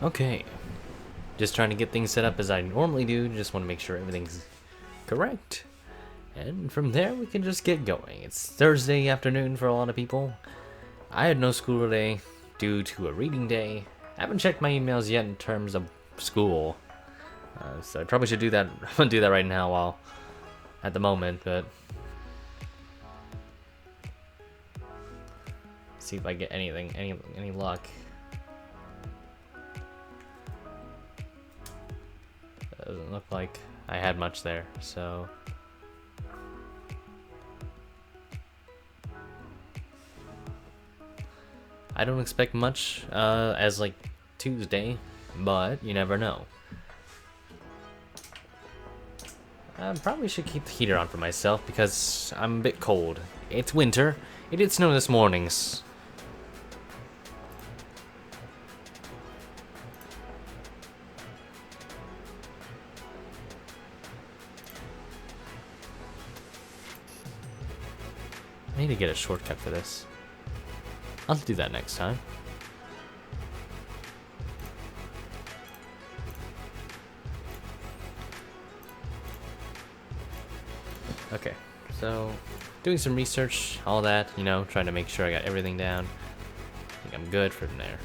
Okay, just trying to get things set up as I normally do. Just want to make sure everything's correct. And from there, we can just get going. It's Thursday afternoon for a lot of people. I had no school today due to a reading day. I haven't checked my emails yet in terms of school. So I probably should do that. I'm gonna do that right now while at the moment, but see if I get anything, any luck. Doesn't look like I had much there, so I don't expect much as like Tuesday, but you never know. I probably should keep the heater on for myself because I'm a bit cold. It's winter. It did snow this morning. I need to get a shortcut for this. I'll do that next time. Okay, so doing some research, all that, you know, trying to make sure I got everything down. I think I'm good from there.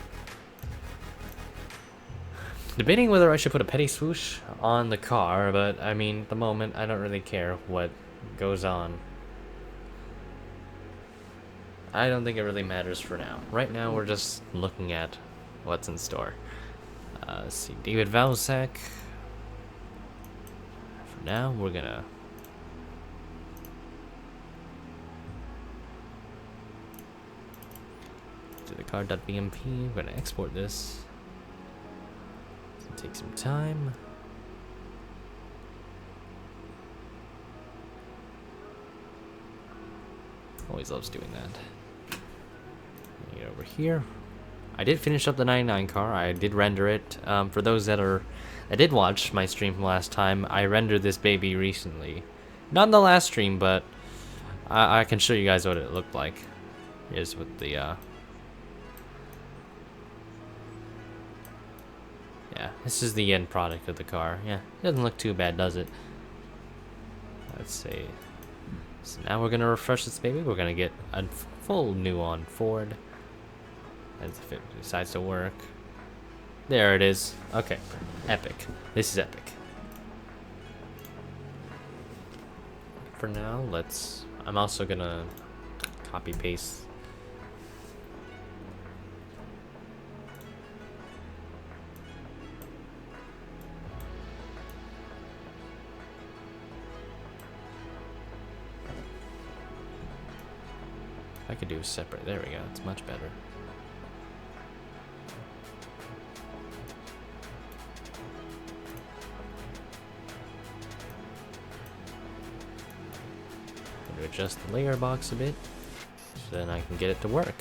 Debating whether I should put a petty swoosh on the car, but I mean, at the moment, I don't really care what goes on. I don't think it really matters for now. Right now, we're just looking at what's in store. Let's see, David Valsack. For now, we're gonna do the car.bmp. We're gonna export this. Take some time. Always loves doing that. Get over here. I did finish up the 99 car. I did render it. For those that did watch my stream from last time, I rendered this baby recently. Not in the last stream, but I can show you guys what it looked like. Here's with the yeah, this is the end product of the car. Yeah, it doesn't look too bad, does it? Let's see. So now we're gonna refresh this baby. We're gonna get a full new on Ford. And if it decides to work. There it is. Okay, epic. This is epic. For now, I'm also gonna copy paste. I could do separate. There we go. It's much better. I'm going to adjust the layer box a bit, so then I can get it to work.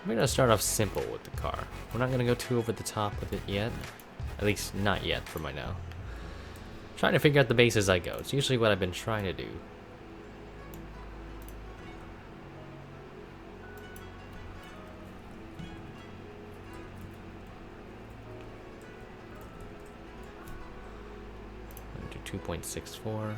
We're gonna start off simple with the car. We're not gonna go too over the top with it yet. At least not yet for my now. Trying to figure out the base as I go. It's usually what I've been trying to do. Do 2.64.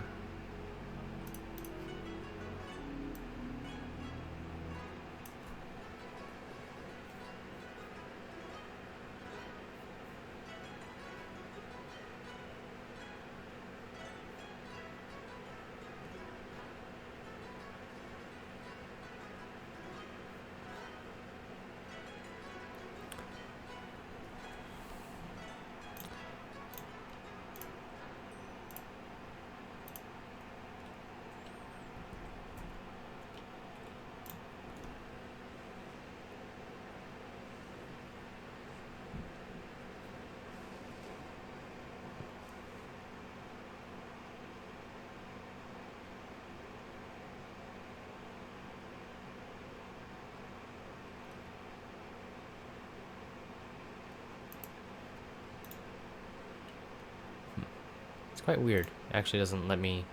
quite weird. It actually doesn't let me...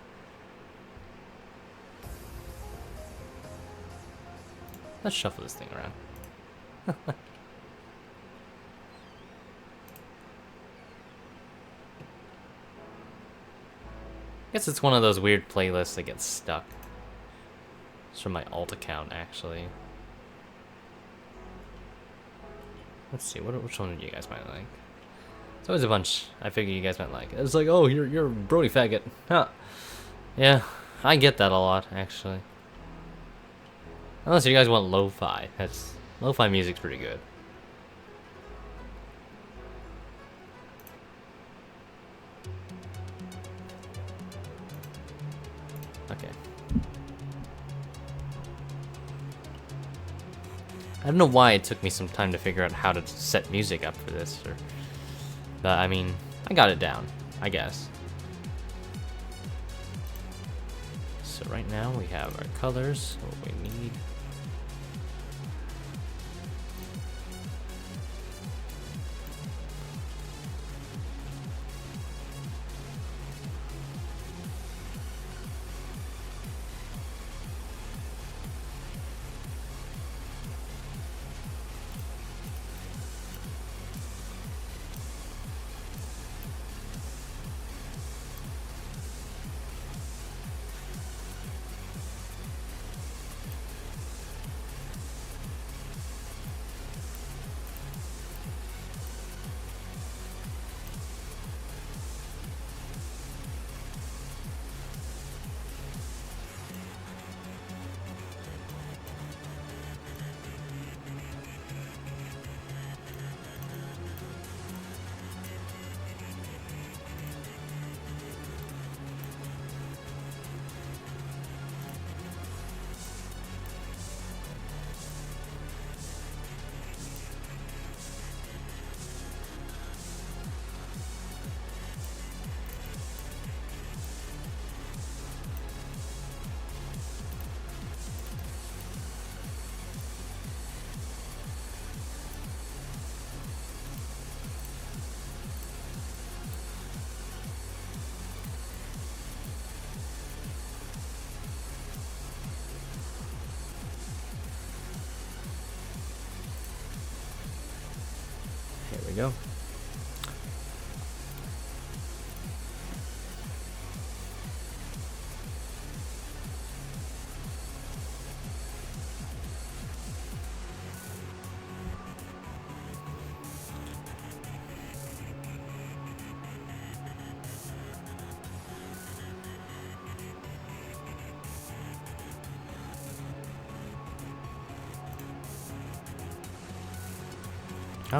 Let's shuffle this thing around. Guess it's one of those weird playlists that gets stuck. It's from my alt account, actually. Let's see, which one do you guys might like? It's always a bunch I figure you guys might like. It's like, oh, you're a Brody faggot. Huh. Yeah, I get that a lot, actually. Unless you guys want lo-fi. Lo-fi music's pretty good. Okay. I don't know why it took me some time to figure out how to set music up for this, but I mean, I got it down, I guess. So right now we have our colors, what we need. Here we go.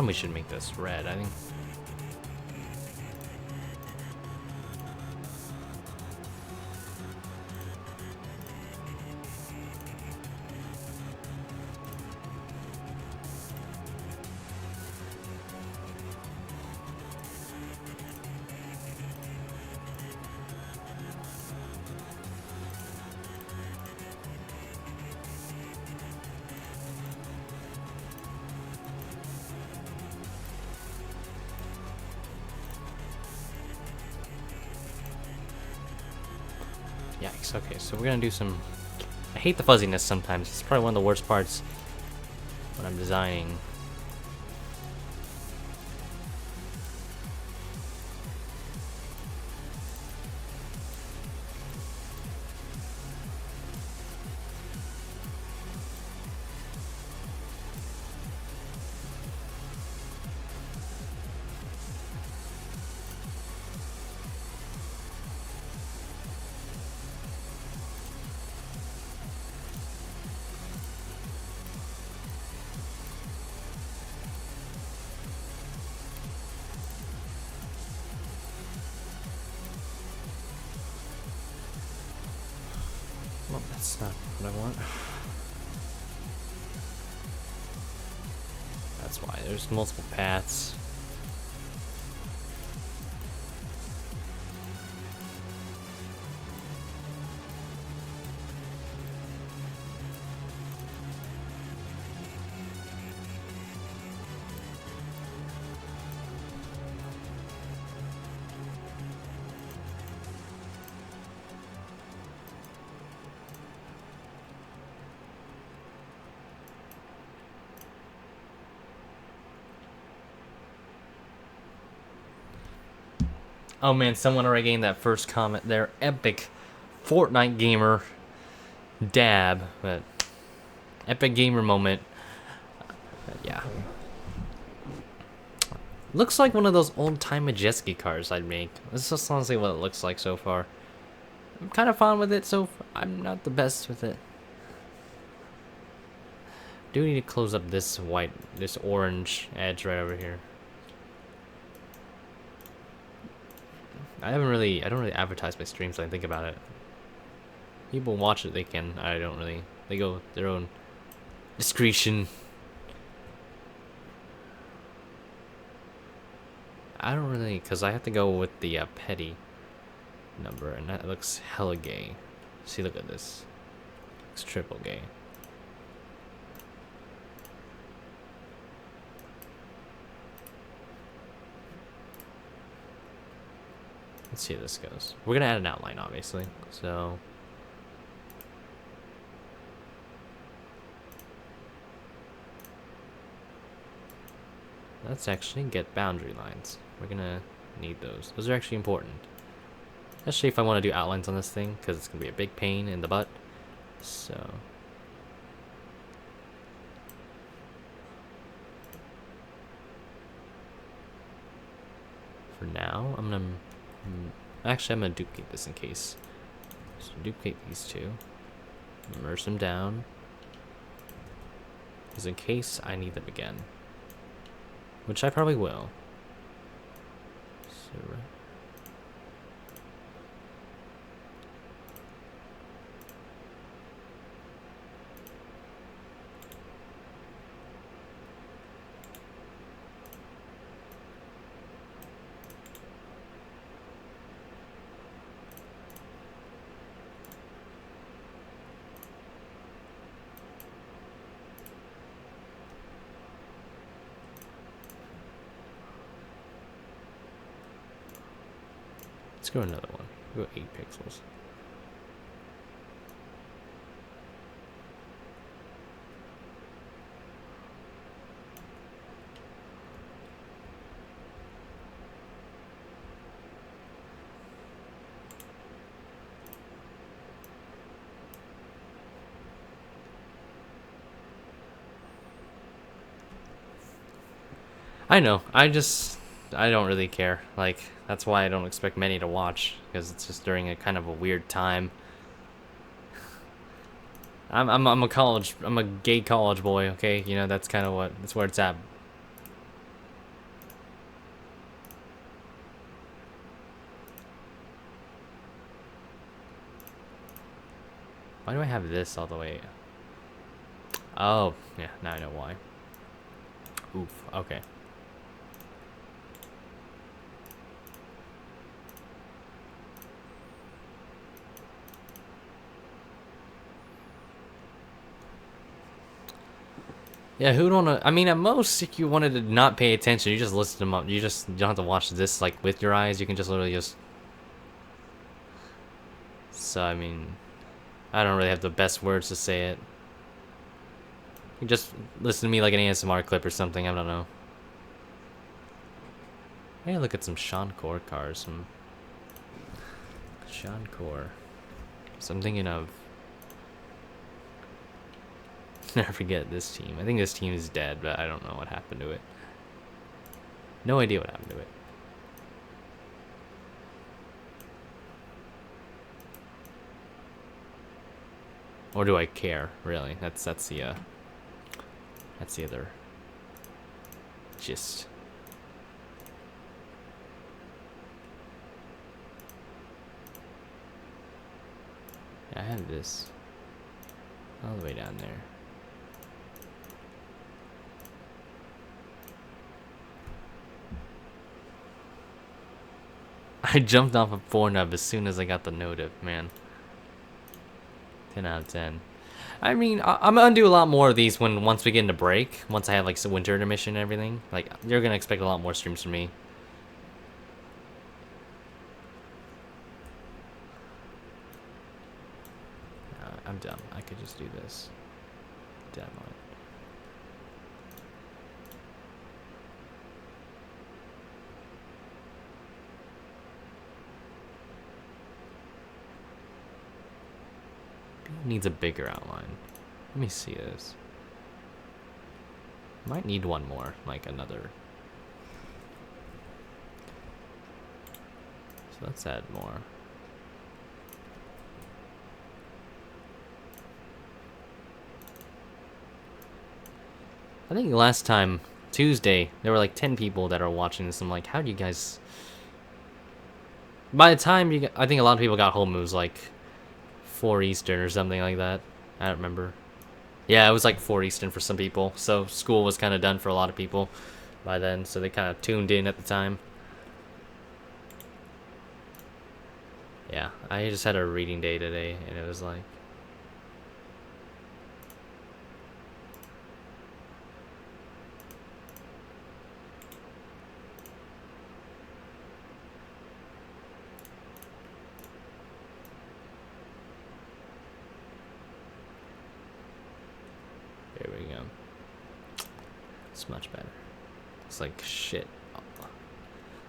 We should make this red, I think. Yikes, okay, so we're gonna do some... I hate the fuzziness sometimes. It's probably one of the worst parts when I'm designing. Well, that's not what I want. That's why there's multiple paths. Oh man, someone already gained that first comment there. Epic Fortnite gamer dab, but epic gamer moment. Yeah. Looks like one of those old-time jet ski cars I'd make. This is just honestly what it looks like so far. I'm kind of fine with it, so I'm not the best with it. Do need to close up this orange edge right over here. I don't really advertise my streams when I think about it. People watch it, they can. I don't really. They go their own discretion. I don't really, because I have to go with the petty number, and that looks hella gay. See, look at this. It's triple gay. Let's see how this goes. We're gonna add an outline, obviously. So let's actually get boundary lines. We're gonna need those. Those are actually important. Especially if I want to do outlines on this thing, because it's gonna be a big pain in the butt. So for now, I'm gonna duplicate this in case. So duplicate these two, merge them down, because in case I need them again, which I probably will. So, let's go another one. Go 8 pixels. I know. I don't really care. Like, that's why I don't expect many to watch, because it's just during a kind of a weird time. I'm a gay college boy, okay? You know, that's kind of that's where it's at. Why do I have this all the way? Oh, yeah, now I know why. Oof, okay. Yeah, who'd wanna? I mean, at most, if you wanted to not pay attention, you just list them up. You don't have to watch this like with your eyes. You can just literally just. So I mean, I don't really have the best words to say it. You just listen to me like an ASMR clip or something. I don't know. Hey, look at some Sean Core cars. Some Sean Core. So I'm thinking of. I forget this team. I think this team is dead, but I don't know what happened to it. No idea what happened to it. Or do I care, really? That's the other gist. Yeah, I have this all the way down there. I jumped off of 4nub as soon as I got the notif, man. 10 out of 10. I mean, I'm gonna do a lot more of these once we get into break. Once I have like some winter intermission and everything. Like, you're gonna expect a lot more streams from me. I'm dumb. I could just do this. Demo it. needs a bigger outline. Let me see this. Might need one more, like another. So let's add more. I think last time, Tuesday, there were like 10 people that are watching this. I'm like, how do you guys... By the time you... I think a lot of people got home, it was like 4 Eastern or something like that. I don't remember. Yeah, it was like 4 Eastern for some people. So school was kind of done for a lot of people by then. So they kind of tuned in at the time. Yeah, I just had a reading day today, and it was like... There we go. It's much better. It's like shit.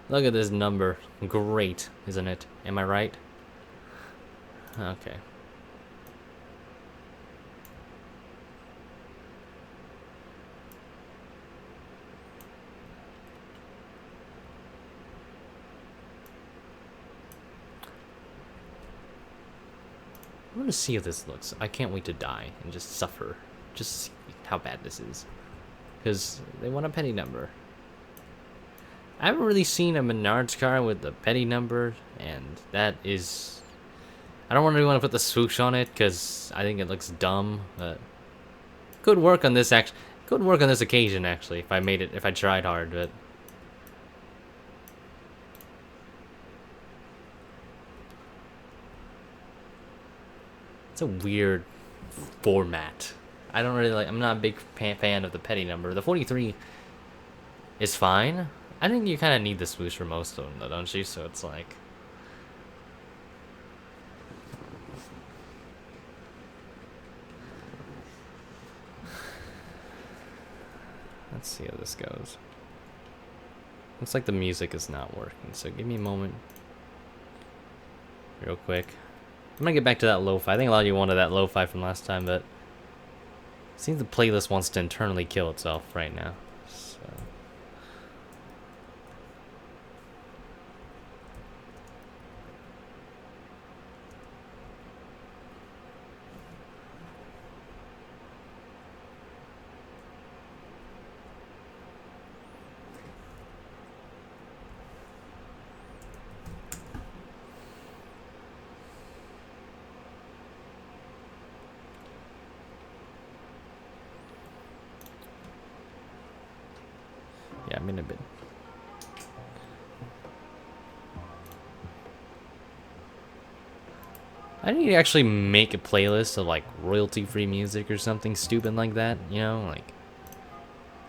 Look at this number. Great, isn't it? Am I right? Okay. I want to see how this looks. I can't wait to die and just suffer. Just see how bad this is. Because they want a petty number. I haven't really seen a Menards car with the petty number, and that is... I don't really want to put the swoosh on it, because I think it looks dumb, but... Could work on this, actually. Could work on this occasion, actually, if I made it, if I tried hard, but... It's a weird format. I don't really like... I'm not a big fan of the petty number. The 43 is fine. I think you kind of need the swoosh for most of them, though, don't you? So it's like... Let's see how this goes. Looks like the music is not working, so give me a moment. Real quick. I'm gonna get back to that lo-fi. I think a lot of you wanted that lo-fi from last time, but... It seems the playlist wants to internally kill itself right now. So... Yeah, I'm in a bit. I need to actually make a playlist of like royalty-free music or something stupid like that, you know, like,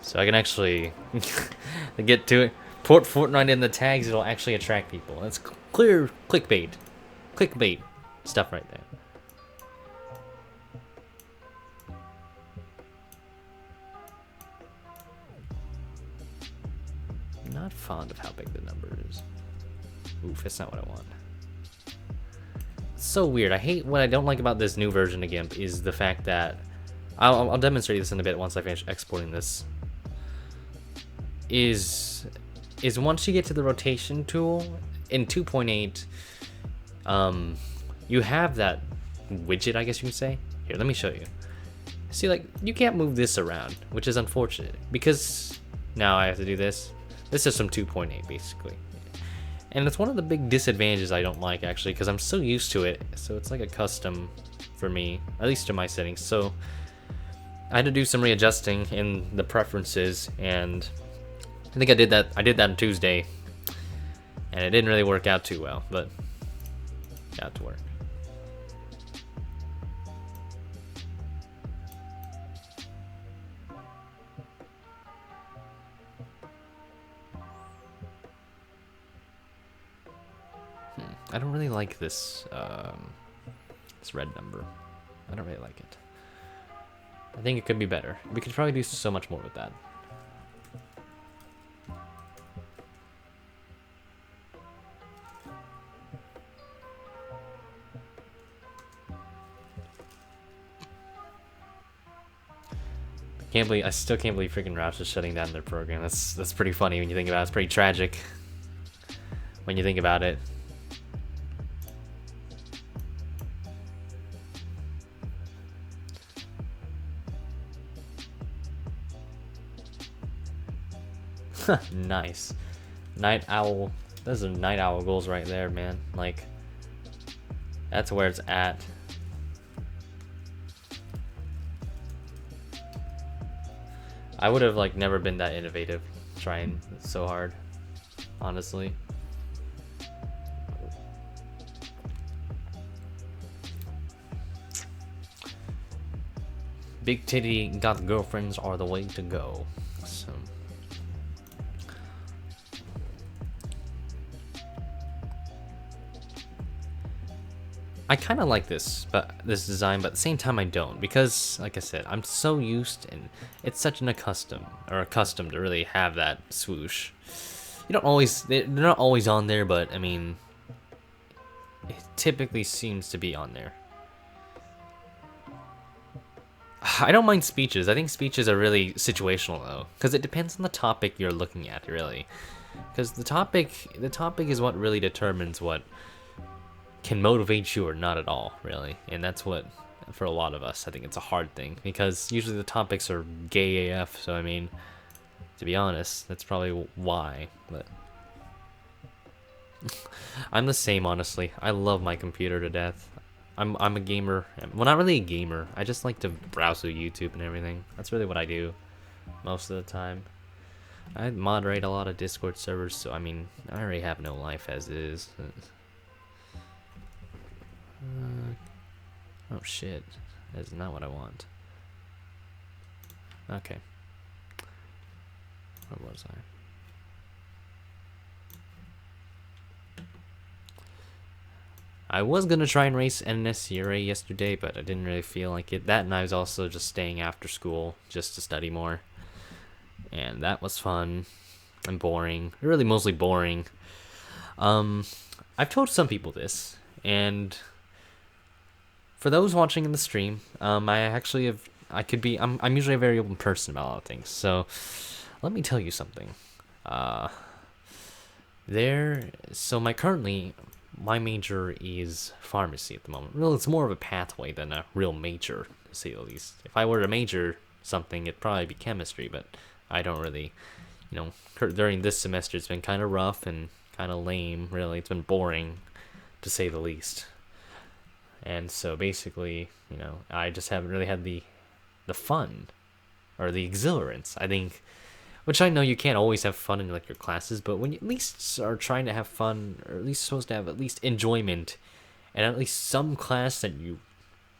so I can actually get to it. Put Fortnite in the tags; it'll actually attract people. That's clear clickbait stuff right there. Not fond of how big the number is. Oof, that's not what I want. It's so weird. I hate what I don't like about this new version of GIMP is the fact that I'll demonstrate this in a bit once I finish exporting this. Is once you get to the rotation tool in 2.8, you have that widget, I guess you could say. Here, let me show you. See, like, you can't move this around, which is unfortunate because now I have to do this. This is from 2.8 basically. And it's one of the big disadvantages I don't like, actually, because I'm so used to it. So it's like a custom for me, at least to my settings. So I had to do some readjusting in the preferences, and I think I did that on Tuesday, and it didn't really work out too well, but it got to work. I don't really like this this red number. I don't really like it. I think it could be better. We could probably do so much more with that. Can't believe I still can't believe freaking Roush is shutting down their program. That's pretty funny when you think about it. It's pretty tragic when you think about it. Nice. Night owl. Those are night owl goals right there, man. Like, that's where it's at. I would have like never been that innovative trying so hard, honestly. Big titty got girlfriends are the way to go. So I kind of like this design, but at the same time I don't, because like I said, I'm so used, and it's such an accustomed to really have that swoosh. You don't always, they're not always on there, but I mean, it typically seems to be on there. I don't mind speeches. I think speeches are really situational though, because it depends on the topic you're looking at, really. Because the topic is what really determines what can motivate you or not at all, really. And that's what, for a lot of us, I think it's a hard thing, because usually the topics are gay AF. So I mean, to be honest, that's probably why. But I'm the same, honestly. I love my computer to death. I'm a gamer. Well, not really a gamer. I just like to browse through YouTube and everything. That's really what I do most of the time. I moderate a lot of Discord servers, so I mean, I already have no life as it is. Oh shit, that is not what I want. Okay. Where was I? I was gonna try and race NS2003 yesterday, but I didn't really feel like it. That, and I was also just staying after school just to study more. And that was fun and boring. Really mostly boring. I've told some people this, and for those watching in the stream, I actually have, I'm usually a very open person about a lot of things. So let me tell you something. My major is pharmacy at the moment. Well, it's more of a pathway than a real major, to say the least. If I were to major something, it'd probably be chemistry, but I don't really, during this semester, it's been kind of rough and kind of lame, really. It's been boring, to say the least. And so basically, I just haven't really had the fun or the exhilarance, I think, which I know you can't always have fun in like your classes, but when you at least are trying to have fun, or at least supposed to have at least enjoyment, and at least some class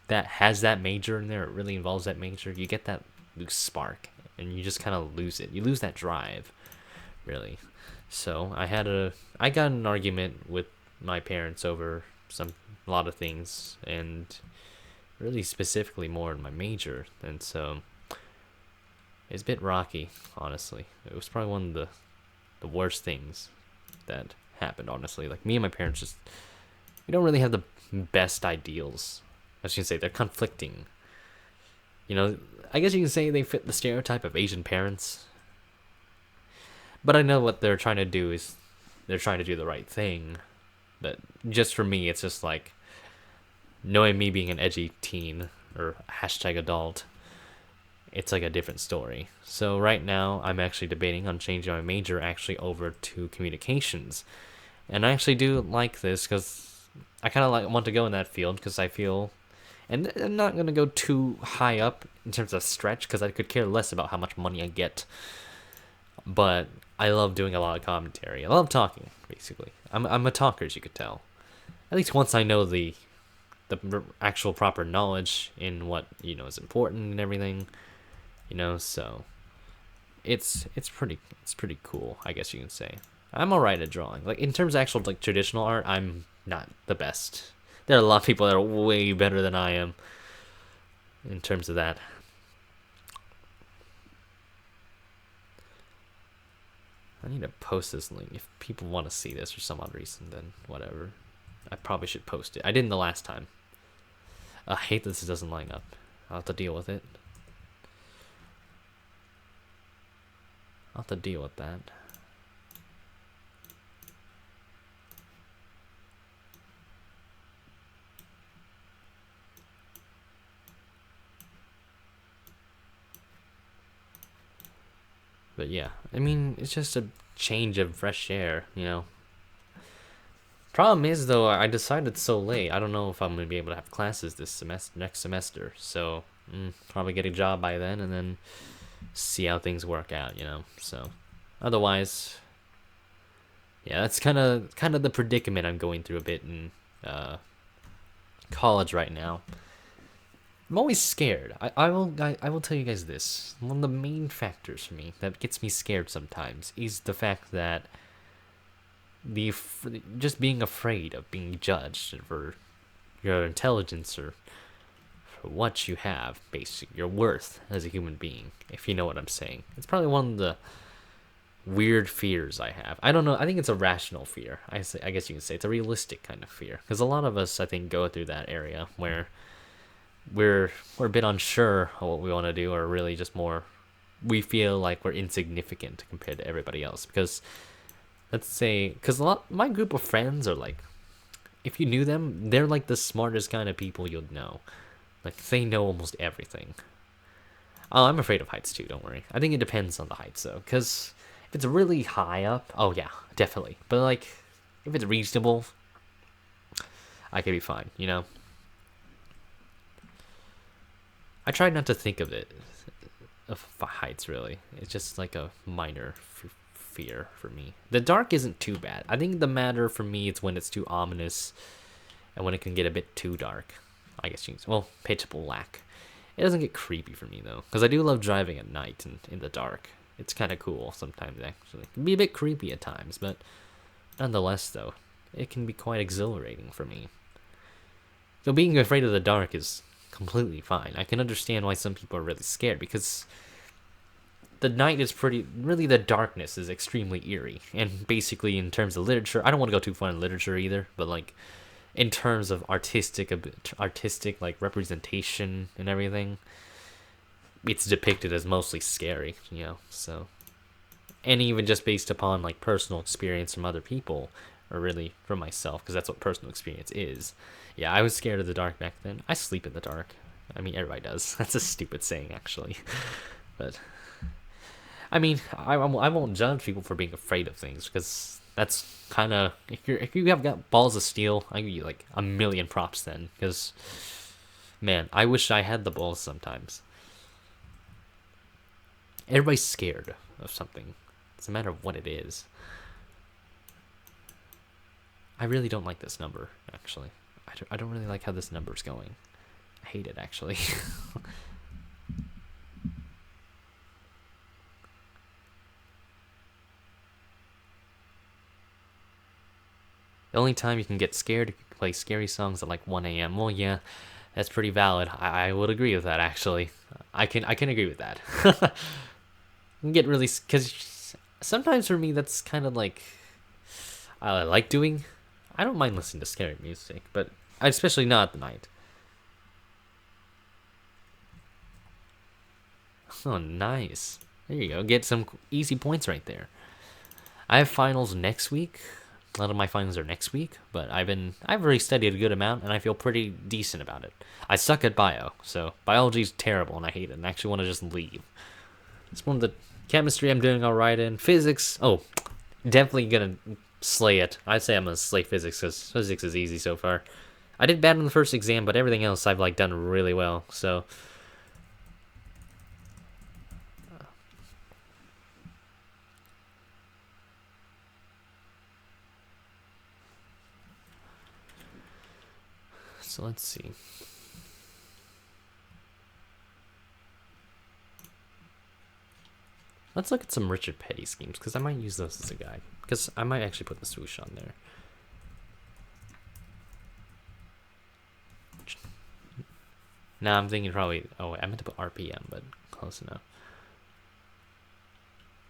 that has that major in there, it really involves that major, you get that loose spark, and you just kind of lose it. You lose that drive, really. So I got an argument with my parents over a lot of things, and really specifically more in my major, and so it's a bit rocky, honestly. It was probably one of the worst things that happened, honestly. Like, me and my parents we don't really have the best ideals. I was gonna say, they're conflicting. I guess you can say they fit the stereotype of Asian parents. But I know what they're trying to do is, they're trying to do the right thing. But just for me, it's just like, knowing me being an edgy teen, or #adult, it's like a different story. So right now, I'm actually debating on changing my major actually over to communications. And I actually do like this, because I kind of want to go in that field, because I feel, and I'm not going to go too high up in terms of stretch, because I could care less about how much money I get. But I love doing a lot of commentary. I love talking, basically. I'm a talker, as you could tell. At least once I know the actual proper knowledge in what is important and everything, so it's pretty cool, I guess you can say. I'm alright at drawing. Like, in terms of actual like traditional art, I'm not the best. There are a lot of people that are way better than I am in terms of that. I need to post this link. If people want to see this for some odd reason, then whatever. I probably should post it. I didn't the last time. I hate that this doesn't line up. I'll have to deal with it. I'll have to deal with that. But yeah, I mean, it's just a change of fresh air, you know. Problem is, though, I decided so late. I don't know if I'm gonna be able to have classes this semester, next semester. So probably get a job by then, and then see how things work out, you know. So otherwise, yeah, that's kind of the predicament I'm going through a bit in college right now. I'm always scared. I will tell you guys this. One of the main factors for me that gets me scared sometimes is the fact that just being afraid of being judged for your intelligence or for what you have, basically your worth as a human being, if you know what I'm saying. It's probably one of the weird fears I have. I don't know. I think it's a rational fear. I guess you can say it's a realistic kind of fear, because a lot of us, I think, go through that area where we're a bit unsure of what we want to do, or really just more we feel like we're insignificant compared to everybody else. Because let's say, because my group of friends are like, if you knew them, they're like the smartest kind of people you'd know. Like, they know almost everything. Oh, I'm afraid of heights too, don't worry. I think it depends on the heights though, because if it's really high up, oh yeah, definitely. But like, if it's reasonable, I could be fine, you know? I try not to think of it, of heights really. It's just like a minor fear for me. The dark isn't too bad. I think the matter for me is when it's too ominous and when it can get a bit too dark. I guess you can, well, pitch black. It doesn't get creepy for me though, because I do love driving at night and in the dark. It's kind of cool sometimes actually. It can be a bit creepy at times, but nonetheless though, it can be quite exhilarating for me. So being afraid of the dark is completely fine. I can understand why some people are really scared, because the night is really the darkness is extremely eerie. And basically in terms of literature, I don't want to go too far in literature either, but like in terms of artistic like representation and everything, it's depicted as mostly scary, you know. So, and even just based upon like personal experience from other people, or really from myself, because that's what personal experience is. Yeah, I was scared of the dark back then. I sleep in the dark. I mean, everybody does. That's a stupid saying, actually. But, I mean, I won't judge people for being afraid of things, because that's kind of, if you have got balls of steel, I give you like a million props then, because, man, I wish I had the balls sometimes. Everybody's scared of something. It's a matter of what it is. I really don't like this number, actually. I don't really like how this number's going. I hate it, actually. The only time you can get scared if you play scary songs at like 1 a.m. Well, yeah, that's pretty valid. I would agree with that, actually. I can agree with that. Get really, because sometimes for me that's kind of like I like doing. I don't mind listening to scary music, but especially not at the night. Oh, nice. There you go. Get some easy points right there. I have finals next week. A lot of my finals are next week, but I've already studied a good amount, and I feel pretty decent about it. I suck at bio, so biology's terrible, and I hate it, and I actually want to just leave. It's one of the chemistry I'm doing all right in. Physics, oh, definitely gonna slay it. I'd say I'm gonna slay physics, because physics is easy so far. I did bad on the first exam, but everything else I've like done really well, so. So let's see. Let's look at some Richard Petty schemes, because I might use those as a guide. Because I might actually put the swoosh on there. Now I'm thinking probably, oh, I meant to put RPM, but close enough.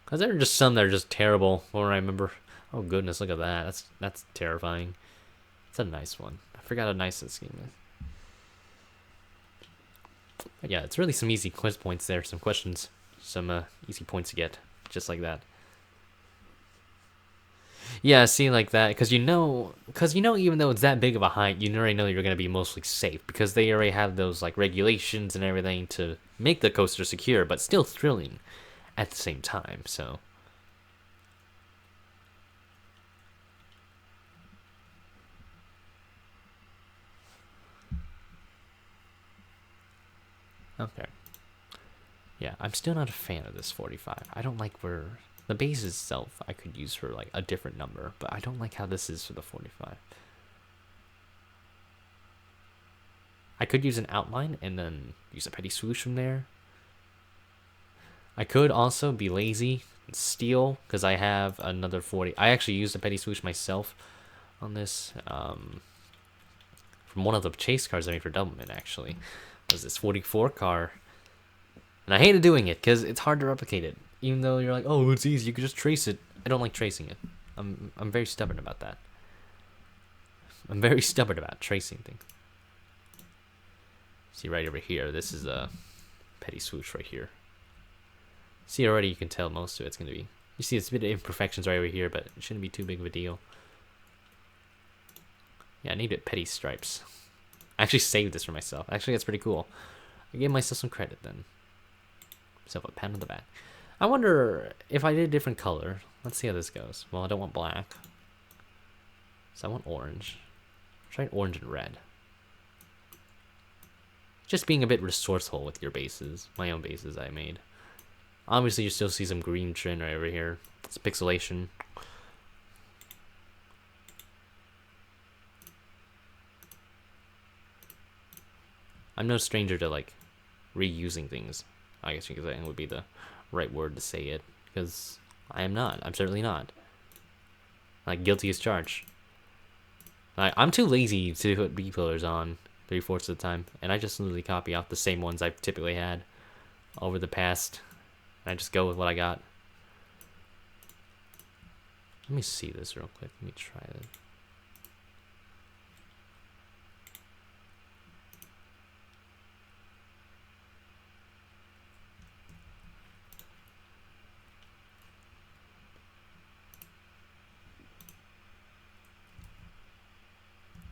Because there are just some that are just terrible. What do I remember? Oh goodness, look at that. That's terrifying. It's a nice one. I forgot how nice this scheme is. But yeah, it's really some easy quiz points there. Some questions. Some easy points to get. just like that. Yeah, see, like that, because even though it's that big of a height, you already know you're gonna be mostly safe because they already have those like regulations and everything to make the coaster secure, but still thrilling at the same time. So. Okay. Yeah, I'm still not a fan of this 45. I don't like where the base itself I could use for like a different number, but I don't like how this is for the 45. I could use an outline and then use a petty swoosh from there. I could also be lazy and steal because I have another 40. I actually used a petty swoosh myself on this from one of the chase cars I made for Doublemint, actually. It was this 44 car. And I hated doing it because it's hard to replicate it. Even though you're like, oh, it's easy, you can just trace it. I don't like tracing it. I'm very stubborn about that. I'm very stubborn about tracing things. See right over here, this is a petty swoosh right here. See, already you can tell most of it's going to be... You see, it's a bit of imperfections right over here, but it shouldn't be too big of a deal. Yeah, I need it petty stripes. I actually saved this for myself. Actually, that's pretty cool. I gave myself some credit then. Myself a pat on the back. I wonder if I did a different color. Let's see how this goes. Well, I don't want black. So I want orange. Try orange and red. Just being a bit resourceful with your bases. My own bases I made. Obviously, you still see some green trim right over here. It's pixelation. I'm no stranger to, like, reusing things. I guess you could say would be the right word to say it. Because I am not. I'm certainly not. Like, guilty as charged. I'm too lazy to put B-pillars on 3/4 of the time. And I just literally copy off the same ones I've typically had over the past. I just go with what I got. Let me see this real quick. Let me try it.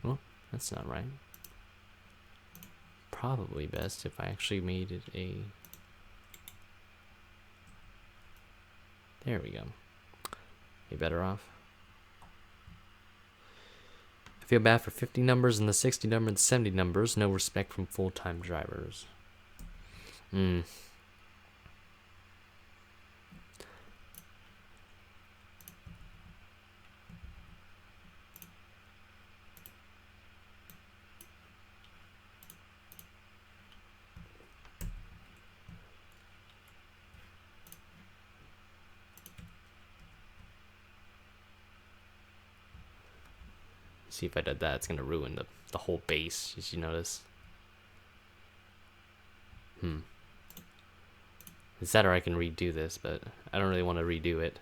Well, that's not right. Probably best if I actually made it a... There we go. You better off. I feel bad for 50 numbers and the 60 number and 70 numbers. No respect from full-time drivers. See if I did that, it's gonna ruin the whole base, as you notice. It's that or I can redo this, but I don't really want to redo it.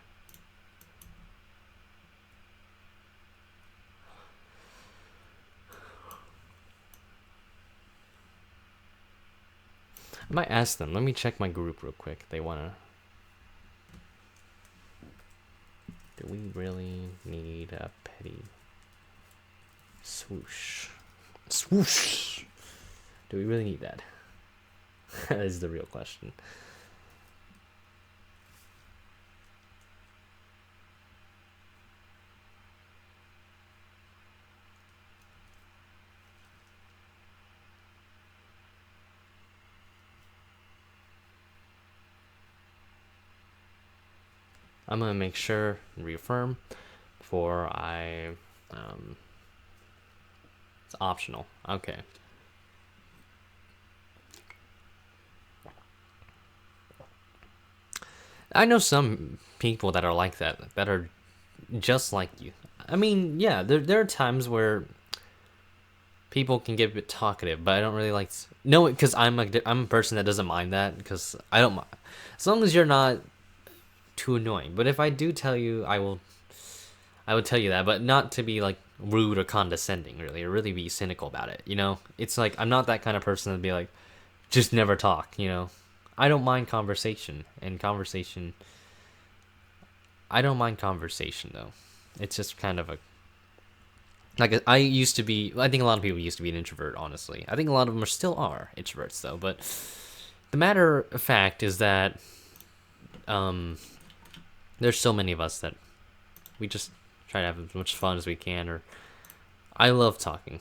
I might ask them. Let me check my group real quick. They wanna... Do we really need a petty... Swoosh. Swoosh! Do we really need that? That is the real question. I'm gonna make sure and reaffirm before I... It's optional. Okay. I know some people that are like that are just like you. I mean, yeah, there are times where people can get a bit talkative, but I don't really like... No, because I'm a person that doesn't mind that, because I don't mind. As long as you're not too annoying. But if I do tell you, I would tell you that, but not to be like rude or condescending, really, or really be cynical about it, you know? It's like, I'm not that kind of person to be like, just never talk, you know? I don't mind conversation, and conversation I don't mind conversation though. It's just kind of a like I used to be. I think a lot of people used to be an introvert. Honestly, I think a lot of them still are introverts though. But the matter of fact is that there's so many of us that we just try to have as much fun as we can. Or I love talking.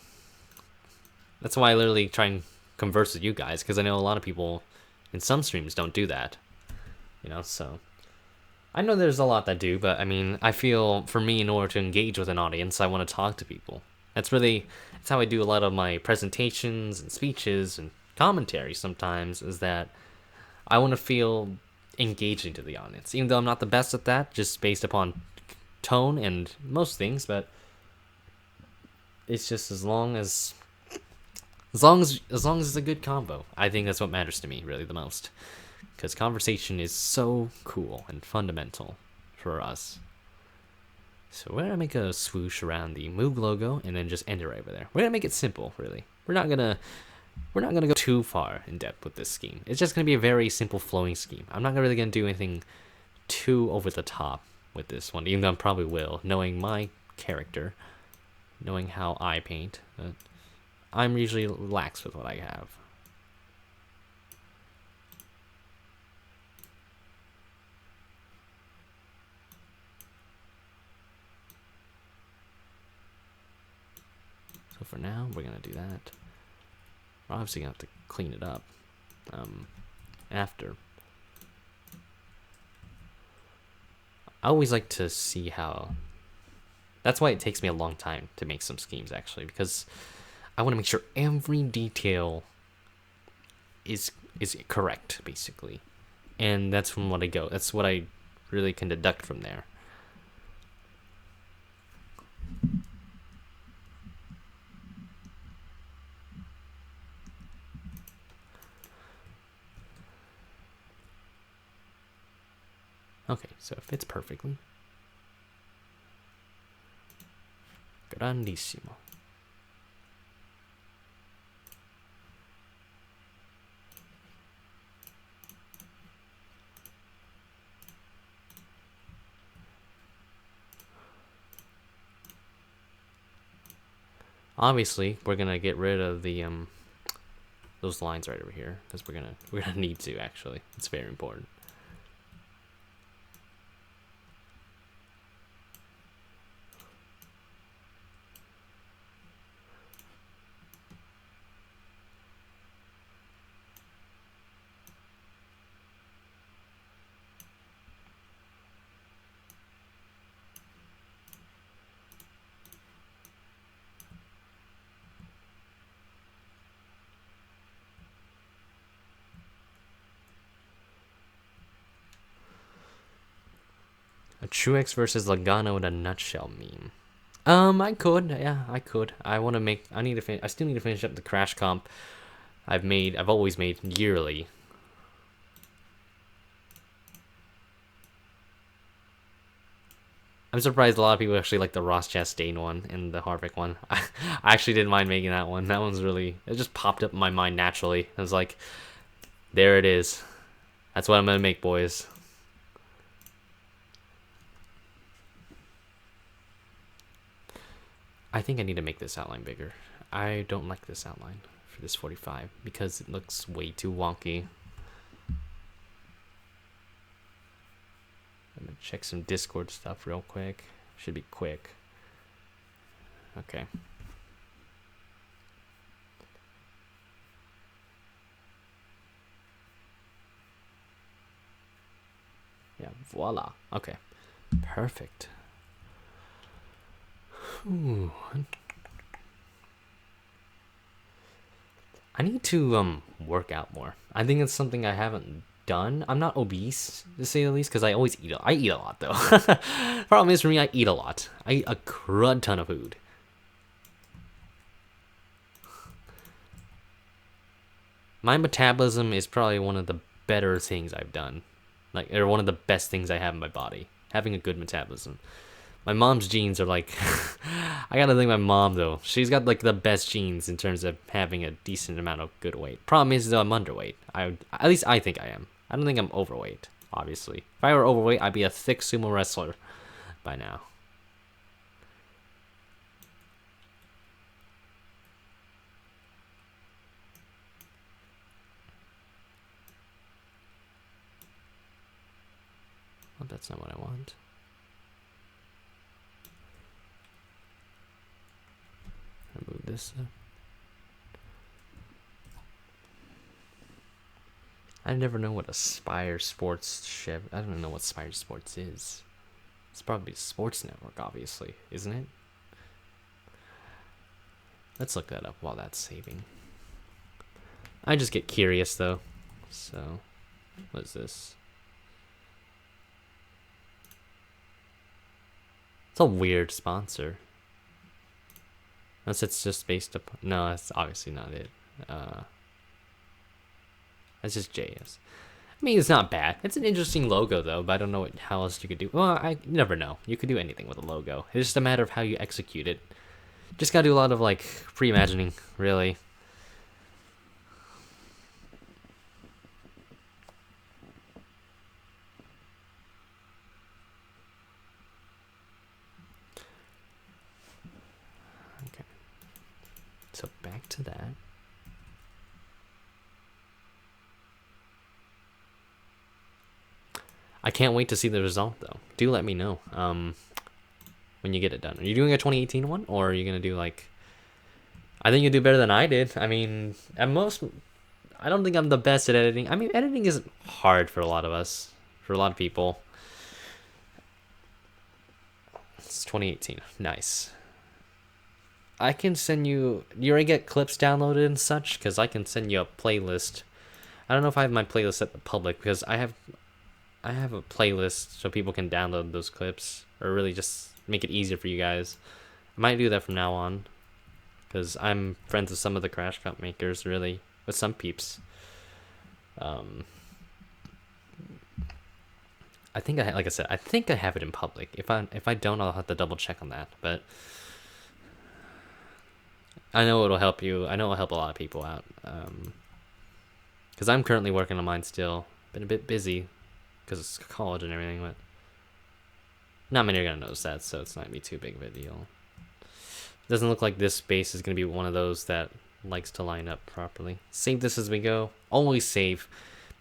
That's why I literally try and converse with you guys, because I know a lot of people in some streams don't do that. So I know there's a lot that do, but I mean, I feel for me, in order to engage with an audience, I want to talk to people. That's how I do a lot of my presentations and speeches and commentary sometimes, is that I want to feel engaging to the audience, even though I'm not the best at that, just based upon tone and most things, but it's just as long as it's a good combo. I think that's what matters to me really the most, because conversation is so cool and fundamental for us. So we're gonna make a swoosh around the Moog logo and then just end it right over there. We're gonna make it simple, really. We're not gonna go too far in depth with this scheme. It's just gonna be a very simple flowing scheme. I'm not really gonna do anything too over the top with this one, even though I probably will, knowing my character, knowing how I paint. But I'm usually lax with what I have. So for now, we're gonna do that. We're obviously gonna have to clean it up after. I always like to see how. That's why it takes me a long time to make some schemes, actually, because I want to make sure every detail is correct, basically, and that's from what I go. That's what I really can deduct from there. Okay, so it fits perfectly. Grandissimo. Obviously, we're gonna get rid of the those lines right over here, because we're gonna need to, actually. It's very important. A Truex versus Logano in a nutshell meme. I could, yeah, I could. I still need to finish up the Crash comp I've always made yearly. I'm surprised a lot of people actually like the Ross Chastain one and the Harvick one. I actually didn't mind making that one. That one's it just popped up in my mind naturally. I was like, there it is. That's what I'm gonna make, boys. I think I need to make this outline bigger. I don't like this outline for this 45 because it looks way too wonky. I'm gonna check some Discord stuff real quick. Should be quick. Okay. Yeah, voila. Okay. Perfect. Ooh. I need to work out more. I think it's something I haven't done. I'm not obese, to say the least, because I always eat. I eat a lot, though. Problem is, for me, I eat a lot. I eat a crud ton of food. My metabolism is probably one of the better things I've done. Or one of the best things I have in my body. Having a good metabolism. My mom's genes are like... I gotta thank my mom, though. She's got, the best genes in terms of having a decent amount of good weight. Problem is, though, I'm underweight. At least I think I am. I don't think I'm overweight. obviously. If I were overweight, I'd be a thick sumo wrestler by now. Well, that's not what I want. I move this up. I never know what a Spire Sports Chev. I don't know what Spire Sports is. It's probably a sports network, obviously, isn't it? Let's look that up while that's saving. I just get curious though. So, what is this? It's a weird sponsor. Unless it's just based upon. No, that's obviously not it. That's just JS. I mean, it's not bad. It's an interesting logo, though, but I don't know how else you could do. Well, I never know. You could do anything with a logo. It's just a matter of how you execute it. Just gotta do a lot of, like, pre-imagining, really. Okay. So, back to that. I can't wait to see the result, though. Do let me know when you get it done. Are you doing a 2018 one, or are you going to do, like... I think you do better than I did. I mean, at most... I don't think I'm the best at editing. I mean, editing isn't hard for a lot of us. For a lot of people. It's 2018. Nice. I can send you... You already get clips downloaded and such? Because I can send you a playlist. I don't know if I have my playlist set to public, because I have a playlist so people can download those clips, or really just make it easier for you guys. I might do that from now on, because I'm friends with some of the Crash Cup makers, really, with some peeps. I think like I said, I think I have it in public. If I don't, I'll have to double check on that. But I know it'll help you. I know it'll help a lot of people out. Because I'm currently working on mine still. Been a bit busy because it's college and everything, but not many are gonna notice that, so it's not gonna be too big of a deal. Doesn't look like this base is gonna be one of those that likes to line up properly. Save this as we go. Always save,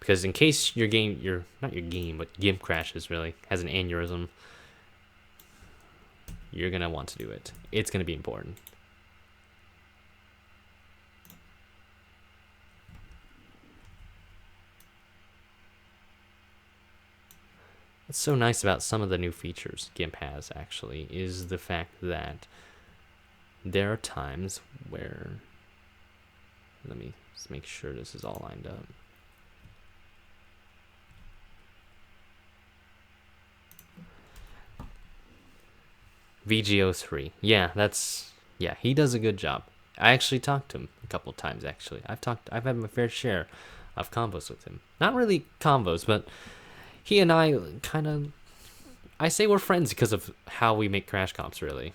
because in case your game, not your game, but GIMP crashes, really has an aneurysm, you're gonna want to do it. It's gonna be important. What's so nice about some of the new features GIMP has, actually, is the fact that there are times where... Let me just make sure this is all lined up. VGO3. Yeah, he does a good job. I actually talked to him a couple times, actually. I've had my fair share of combos with him. Not really combos, but he and I kind of... I say we're friends because of how we make Crash Comps, really.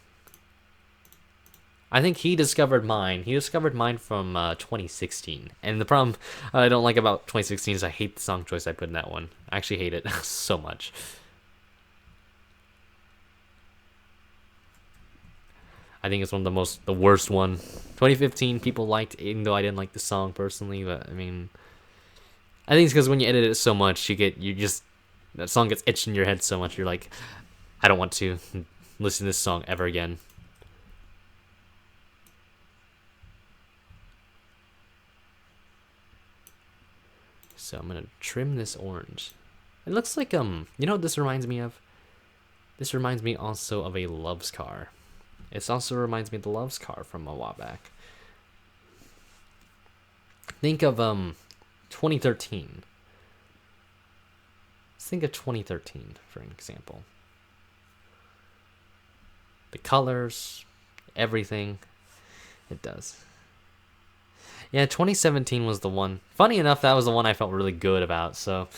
I think he discovered mine. He discovered mine from 2016. And the problem I don't like about 2016 is I hate the song choice I put in that one. I actually hate it so much. I think it's one of the worst one. 2015 people liked, even though I didn't like the song personally, but I mean, I think it's because when you edit it so much, that song gets etched in your head so much, you're like, I don't want to listen to this song ever again. So I'm gonna trim this orange. It looks like you know what this reminds me of? This reminds me also of a Love's Car. It also reminds me of the Love's Car from a while back. Think of 2013. Let's think of 2013 for an example. The colors, everything, it does. Yeah, 2017 was the one. Funny enough, that was the one I felt really good about. So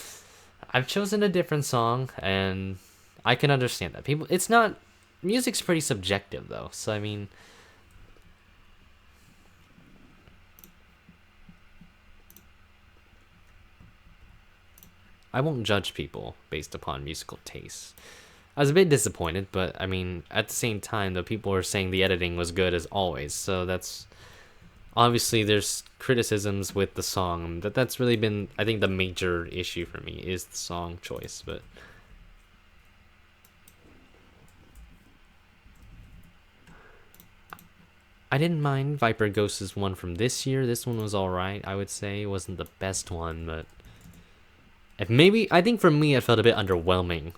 I've chosen a different song, and I can understand that. Music's pretty subjective, though. So, I mean, I won't judge people based upon musical tastes. I was a bit disappointed, but I mean, at the same time, the people were saying the editing was good as always, so that's obviously there's criticisms with the song. That's really been, I think, the major issue for me is the song choice, but I didn't mind Viper Ghost's one from this year. This one was alright, I would say. It wasn't the best one, but if maybe, I think for me it felt a bit underwhelming.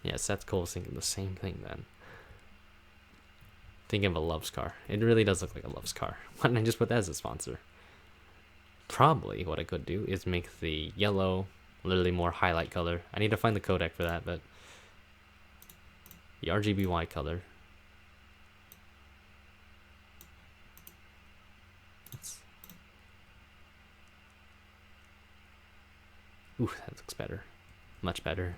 Yeah, Seth Cole's thinking the same thing then. Thinking of a Love's car. It really does look like a Love's car. Why didn't I just put that as a sponsor? Probably what I could do is make the yellow literally more highlight color. I need to find the codec for that, but the RGBY color. Ooh, that looks better. Much better.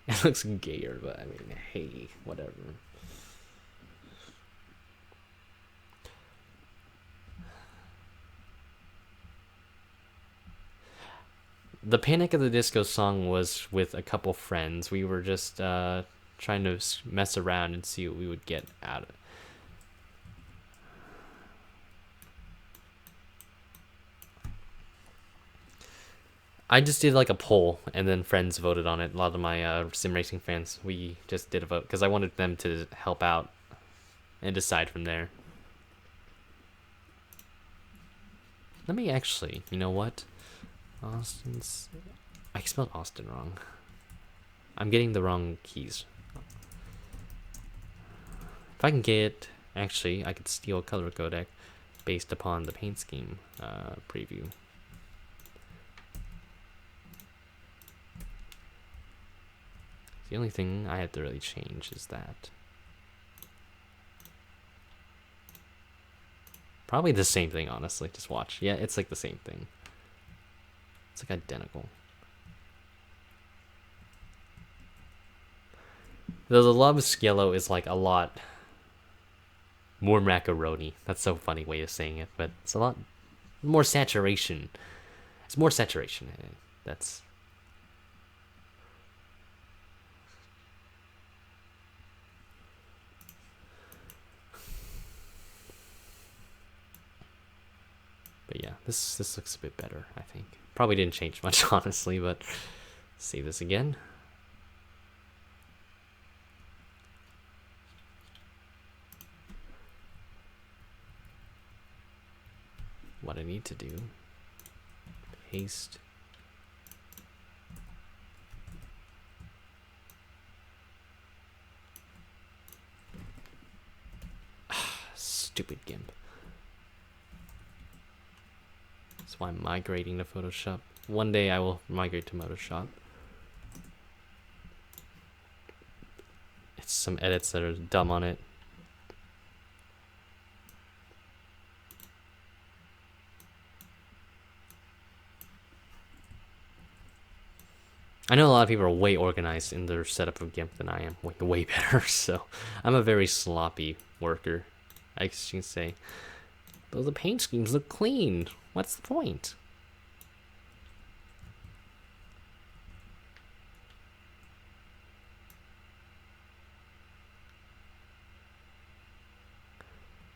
It looks gayer, but I mean, hey, whatever. The Panic at the Disco song was with a couple friends. We were just trying to mess around and see what we would get out of it. I just did like a poll, and then friends voted on it. A lot of my sim racing fans, we just did a vote because I wanted them to help out and decide from there. Let me actually, you know what? Austin's... I spelled Austin wrong. I'm getting the wrong keys. If I can get... Actually, I could steal a color codec based upon the paint scheme preview. The only thing I have to really change is that. Probably the same thing, honestly. Just watch. Yeah, it's like the same thing. It's like identical. Though the Love's yellow is like a lot more macaroni. That's so funny way of saying it, but it's a lot more saturation. It's more saturation. That's... But yeah, this looks a bit better, I think. Probably didn't change much, honestly, but see this again. What I need to do, paste. Stupid GIMP. That's why I'm migrating to Photoshop. One day I will migrate to Photoshop. It's some edits that are dumb on it. I know a lot of people are way organized in their setup of GIMP than I am. Way better, so I'm a very sloppy worker, I guess you can say. Though the paint schemes look clean. What's the point?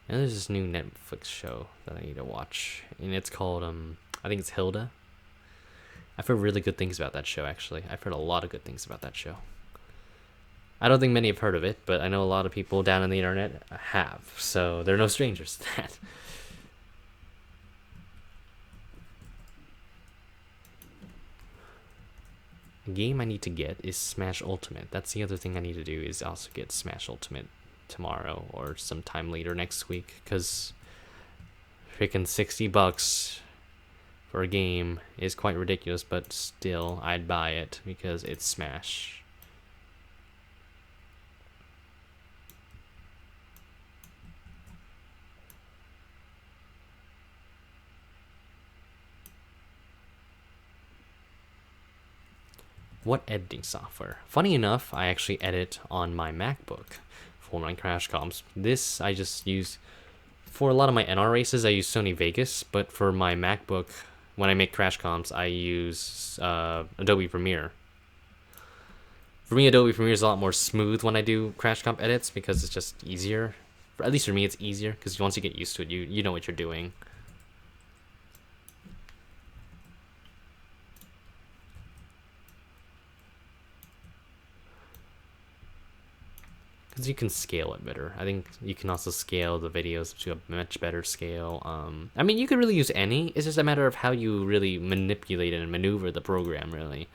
And there's this new Netflix show that I need to watch, and it's called I think it's Hilda. I've heard really good things about that show, actually. I've heard a lot of good things about that show. I don't think many have heard of it, but I know a lot of people down on the internet have, so they're no strangers to that. A game I need to get is Smash Ultimate. That's the other thing I need to do, is also get Smash Ultimate tomorrow or sometime later next week, because freaking $60 for a game is quite ridiculous, but still I'd buy it because it's Smash. What editing software? Funny enough, I actually edit on my MacBook for my crash comps. This I just use for a lot of my NR races. I use Sony Vegas, but for my MacBook, when I make crash comps, I use Adobe Premiere. For me, Adobe Premiere is a lot more smooth when I do crash comp edits because it's just easier. At least for me, it's easier because once you get used to it, you know what you're doing. Because you can scale it better. I think you can also scale the videos to a much better scale. I mean, you could really use any. It's just a matter of how you really manipulate it and maneuver the program, really.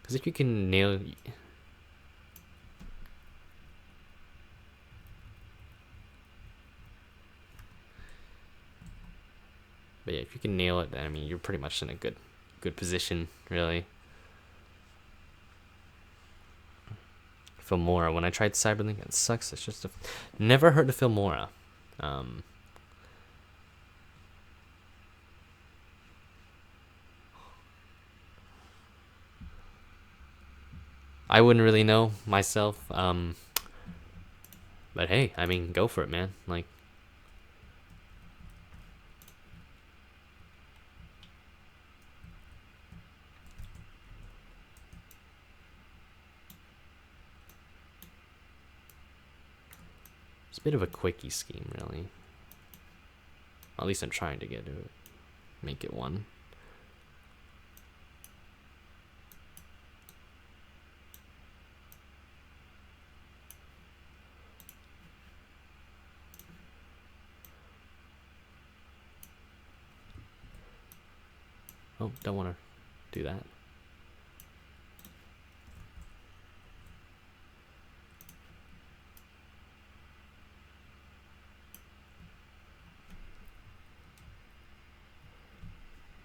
Because if you can nail... But yeah, if you can nail it, then I mean, you're pretty much in a good position, really. Filmora. When I tried Cyberlink, it sucks. It's just never heard of Filmora. I wouldn't really know myself. But hey, I mean, go for it, man. Like, it's a bit of a quickie scheme, really. At least I'm trying to get to it. Make it one. Oh, don't want to do that.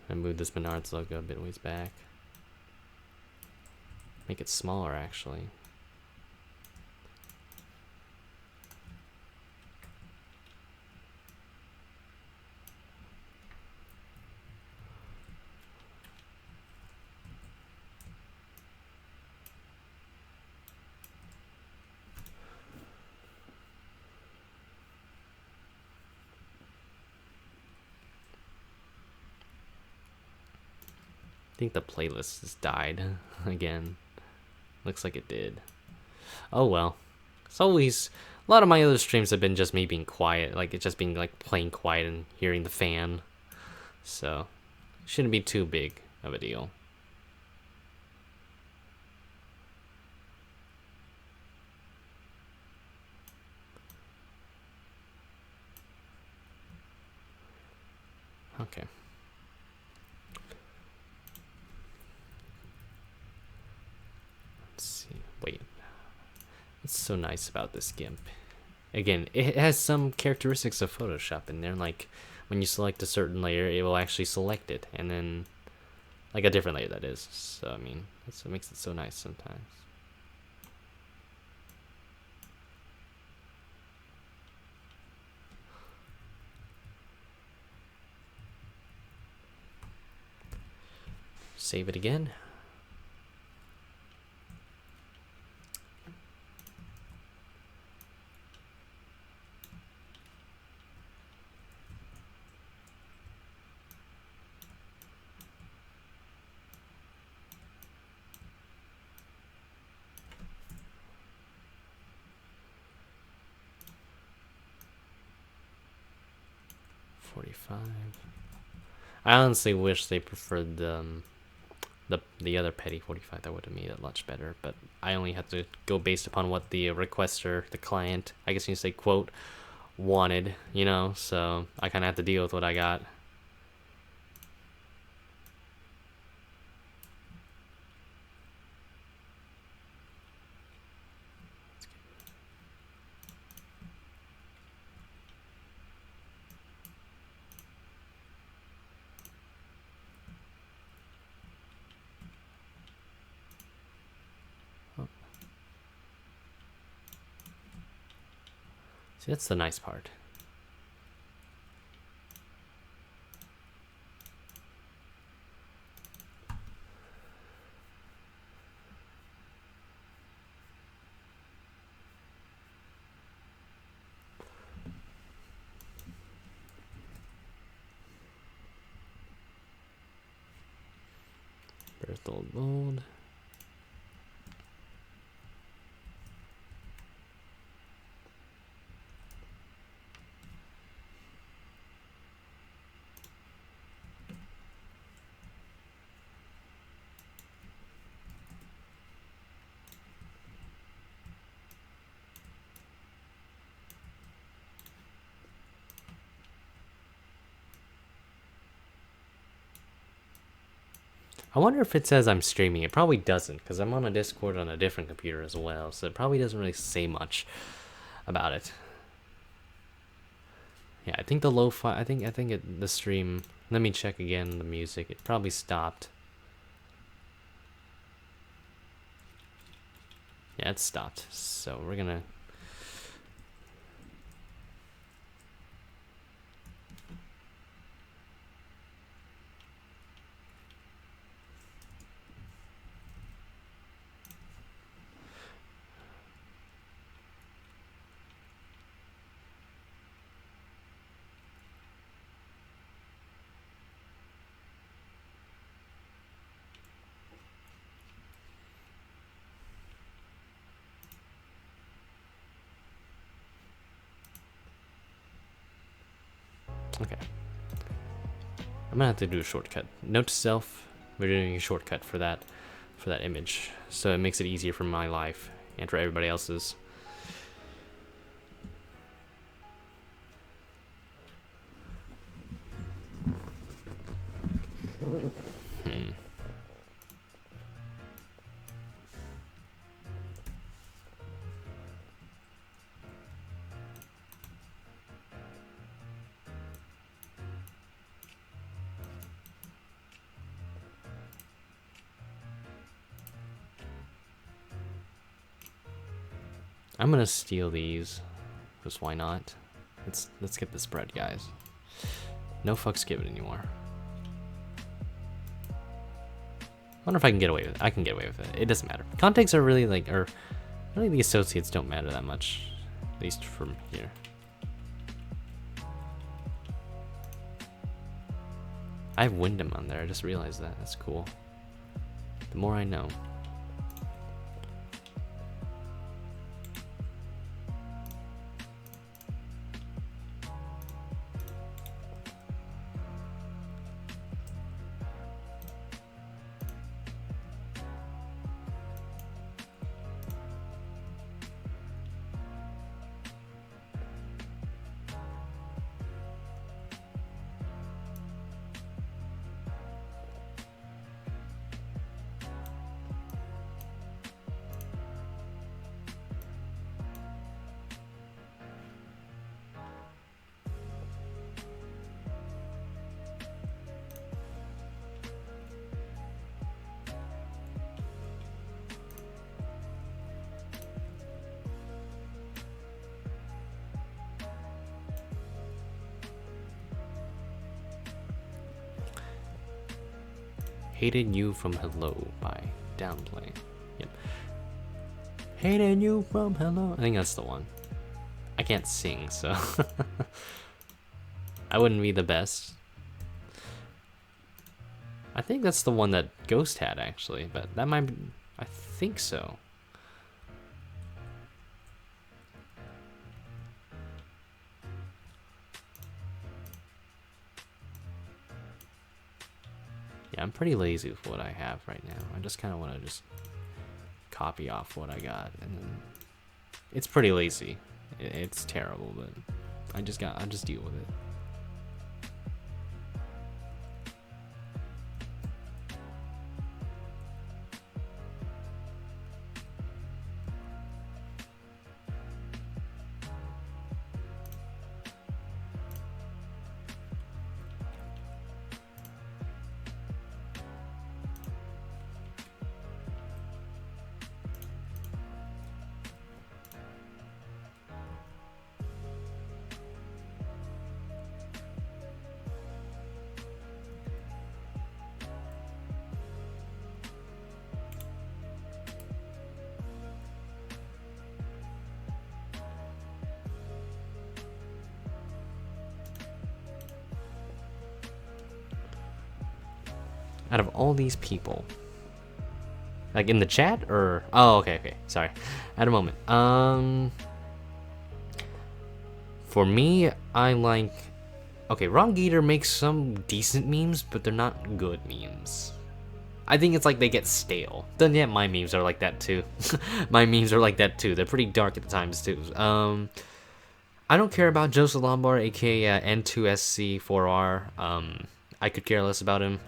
And move this Menards logo a bit ways back. Make it smaller, actually. I think the playlist has died again. Looks like it did. Oh well. It's always... A lot of my other streams have been just me being quiet. Like, it's just being, like, playing quiet and hearing the fan. So, shouldn't be too big of a deal. Okay. Let's see. Wait. What's so nice about this GIMP? Again, it has some characteristics of Photoshop in there. Like, when you select a certain layer, it will actually select it. And then, like, a different layer, that is. So, I mean, that's what makes it so nice sometimes. Save it again. I honestly wish they preferred the other petty 45. That would have made it much better, but I only have to go based upon what the requester, the client, I guess you can say, quote, wanted, you know, so I kind of have to deal with what I got. See, that's the nice part. Earth gold. I wonder if it says I'm streaming. It probably doesn't, because I'm on a Discord on a different computer as well, so it probably doesn't really say much about it. Yeah, I think the lo-fi, I think the stream, let me check again the music. It probably stopped. Yeah, it stopped. So we're gonna okay. I'm gonna have to do a shortcut. Note to self, we're doing a shortcut for that image. So it makes it easier for my life and for everybody else's. I'm gonna steal these, because why not? Let's get this bread, guys. No fucks given anymore. I wonder if I can get away with it. I can get away with it. It doesn't matter. Context are really like, or really the associates don't matter that much, at least from here. I have Wyndham on there. I just realized that. That's cool. The more I know. Hated You from Hello by Downplay. Yep. Hated You from Hello. I think that's the one. I can't sing, so I wouldn't be the best. I think that's the one that Ghost had, actually, but that might be, I think so. Yeah, I'm pretty lazy with what I have right now. I just kind of want to just copy off what I got, and then it's pretty lazy. It's terrible, but I just deal with it. Out of all these people, Like in the chat or? Oh, okay. Sorry. At a moment. For me, I like. Okay, Ron Gator makes some decent memes, but they're not good memes. I think it's like they get stale. Then yeah, my memes are like that too. My memes are like that too. They're pretty dark at the times too. I don't care about Joseph Lombard, aka N2SC4R. I could care less about him.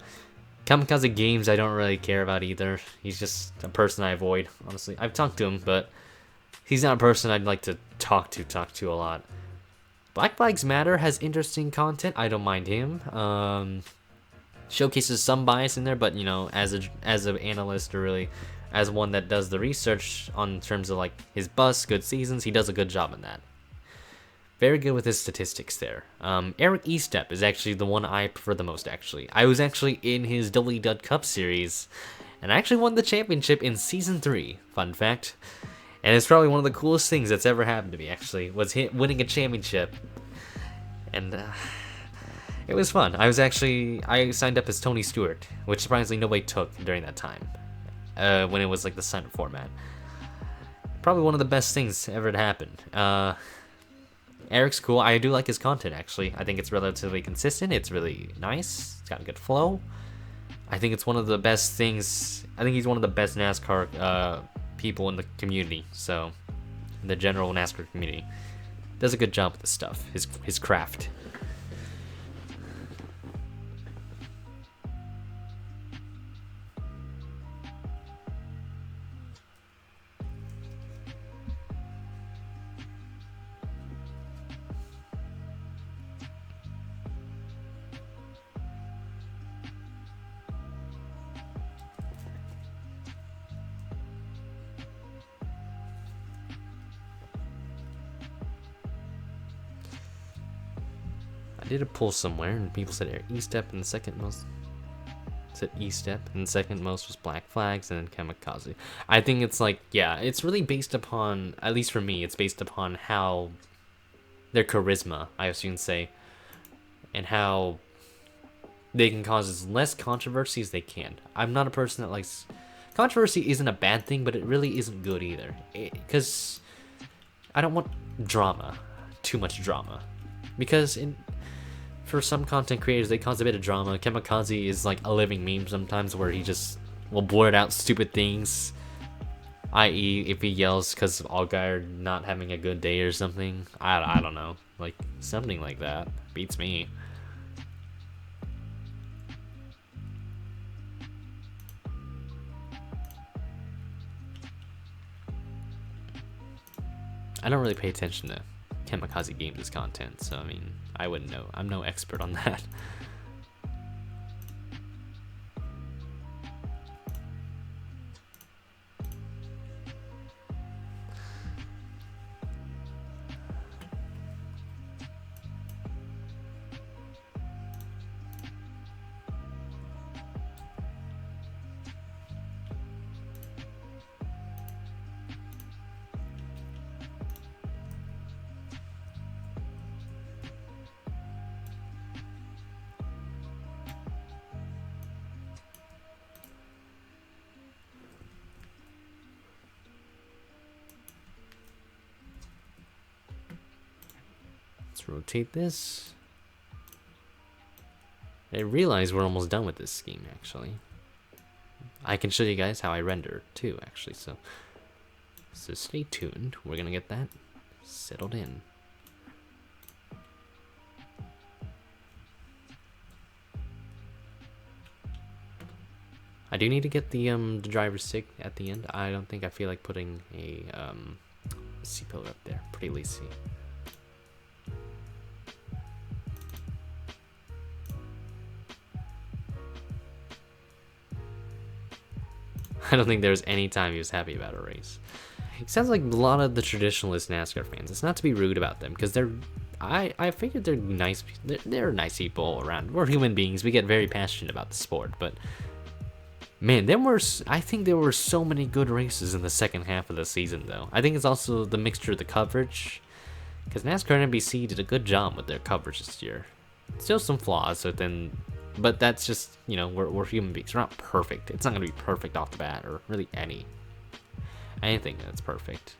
Kamikaze Games, I don't really care about either. He's just a person I avoid, honestly. I've talked to him, but he's not a person I'd like to talk to a lot. Black Flags Matter has interesting content. I don't mind him. Showcases some bias in there, but you know, as an analyst or really as one that does the research on terms of like his busts, good seasons, he does a good job in that. Very good with his statistics there. Eric Estep is actually the one I prefer the most, actually. I was actually in his W Dud Cup series, and I actually won the championship in Season 3, fun fact. And it's probably one of the coolest things that's ever happened to me, actually, was winning a championship. And it was fun. I signed up as Tony Stewart, which surprisingly nobody took during that time, when it was like the sign-up format. Probably one of the best things ever to happen. Eric's cool. I do like his content, actually. I think it's relatively consistent. It's really nice. It's got a good flow. I think it's one of the best things. I think he's one of the best NASCAR people in the community. So, in the general NASCAR community. Does a good job with this stuff. His craft. I did a poll somewhere, and people said Eric E-Step, and the second most said E-Step, and the second most was Black Flags, and then Kamikaze. I think it's like, yeah, it's really based upon, at least for me, it's based upon how their charisma, I assume say, and how they can cause as less controversy as they can. I'm not a person that likes controversy. Isn't a bad thing, but it really isn't good either, because I don't want drama, too much drama, because for some content creators, they cause a bit of drama. Kamikaze is like a living meme sometimes, where he just will blurt out stupid things, i.e. if he yells because of Allgaier not having a good day or something. I don't know, like something like that. Beats me. I don't really pay attention to Kamikaze Games' content, so I mean, I wouldn't know. I'm no expert on that. Let's rotate this. I realize we're almost done with this scheme, actually. I can show you guys how I render too, actually, so stay tuned. We're gonna get that settled in. I do need to get the driver's stick at the end. I don't think I feel like putting a C-pillar up there. Pretty lazy. I don't think there was any time he was happy about a race. It sounds like a lot of the traditionalist NASCAR fans. It's not to be rude about them, because they're, I figured they're nice. They're nice people all around. We're human beings. We get very passionate about the sport, but man, I think there were so many good races in the second half of the season, though. I think it's also the mixture of the coverage, because NASCAR and NBC did a good job with their coverage this year. Still some flaws within But that's just, you know, we're human beings. We're not perfect. It's not going to be perfect off the bat, or really anything that's perfect.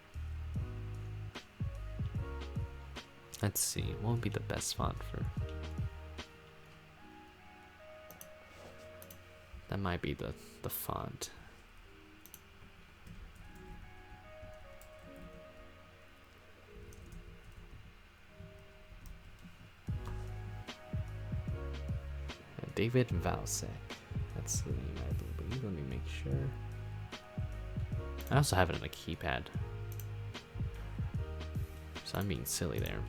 Let's see, what would be the best font for... That might be the font. David Valsek. That's the name, I believe. Let me make sure. I also have it on a keypad. So I'm being silly there.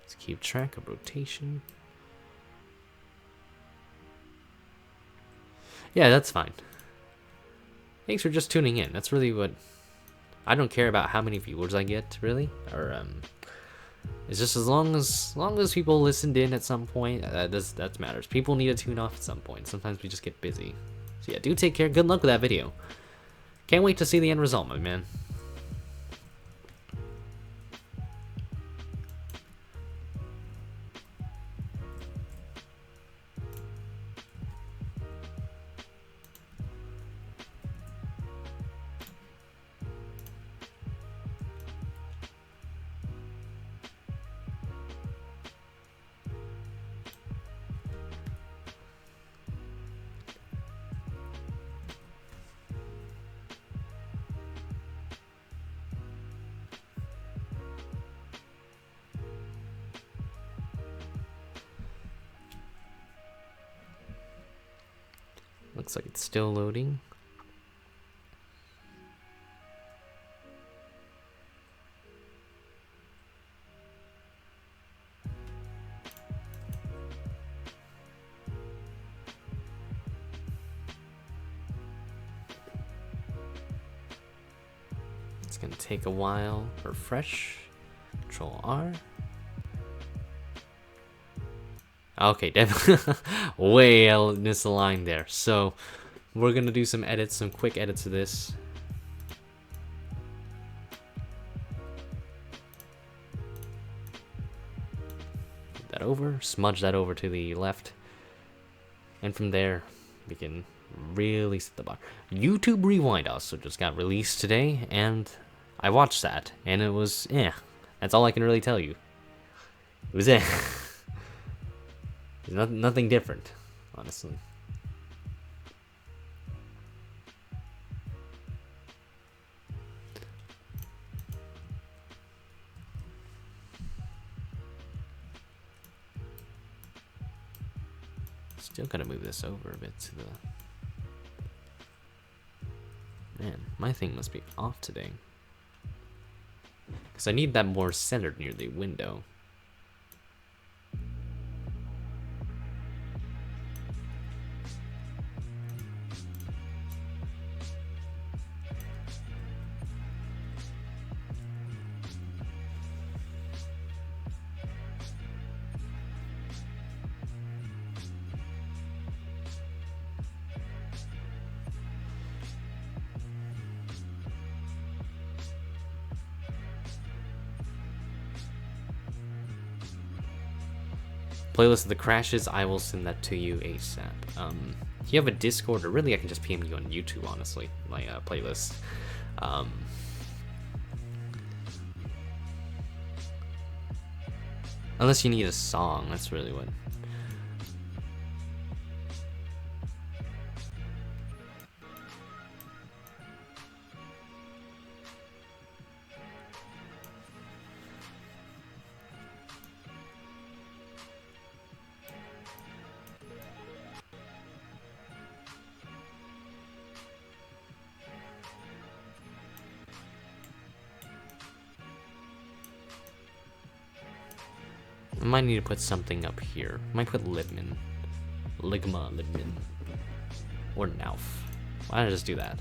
Let's keep track of rotation. Yeah, that's fine. Thanks for just tuning in. That's really what... I don't care about how many viewers I get, really. Or, it's just as long as people listened in at some point, that matters. People need to tune off at some point. Sometimes we just get busy. So yeah, do take care. Good luck with that video. Can't wait to see the end result, my man. Looks like it's still loading. It's gonna take a while. Refresh. Control R. Okay, definitely way misaligned there. So we're gonna do some edits, some quick edits to this. Move that over, smudge that over to the left, and from there we can really set the bar. YouTube Rewind also just got released today, and I watched that, and it was that's all I can really tell you. It was There's nothing different, honestly. Still gotta move this over a bit to the... Man, my thing must be off today. Because I need that more centered near the window. Playlist of the crashes, I will send that to you ASAP. If you have a Discord, or really I can just PM you on YouTube, honestly, my playlist. Unless you need a song, that's really what... I might need to put something up here. I might put Ligma, or Nauf. Why don't I just do that?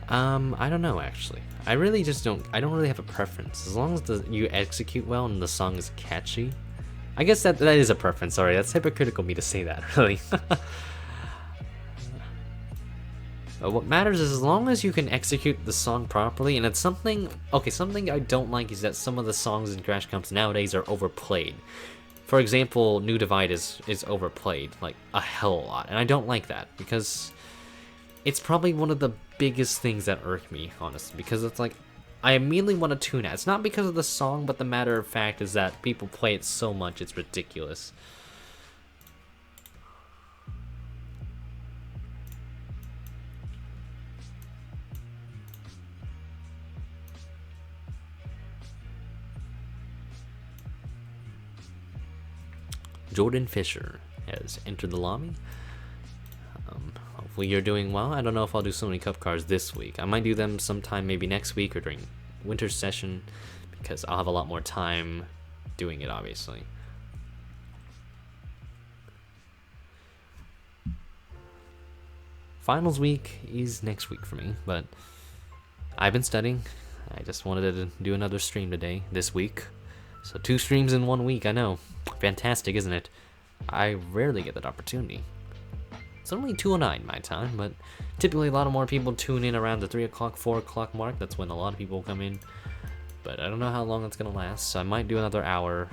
I don't know actually. I really just don't. I don't really have a preference. As long as you execute well and the song is catchy. I guess that is a preference. Sorry, that's hypocritical of me to say that. Really. But what matters is as long as you can execute the song properly, and it's something. Okay, something I don't like is that some of the songs in Crash Comps nowadays are overplayed. For example, New Divide is overplayed like a hell of a lot, and I don't like that because it's probably one of the biggest things that irk me, honestly, because it's like I immediately want to tune out. It's not because of the song, but the matter of fact is that people play it so much it's ridiculous. Jordan Fisher has entered the lobby. Hopefully you're doing well. I don't know if I'll do so many cup cars this week. I might do them sometime maybe next week or during winter session because I'll have a lot more time doing it, obviously. Finals week is next week for me, but I've been studying. I just wanted to do another stream today, this week. So 2 streams in 1 week, I know. Fantastic, isn't it? I rarely get that opportunity. It's only 2:09 my time, but typically a lot of more people tune in around the 3 o'clock, 4 o'clock mark. That's when a lot of people come in. But I don't know how long it's gonna last, so I might do another hour.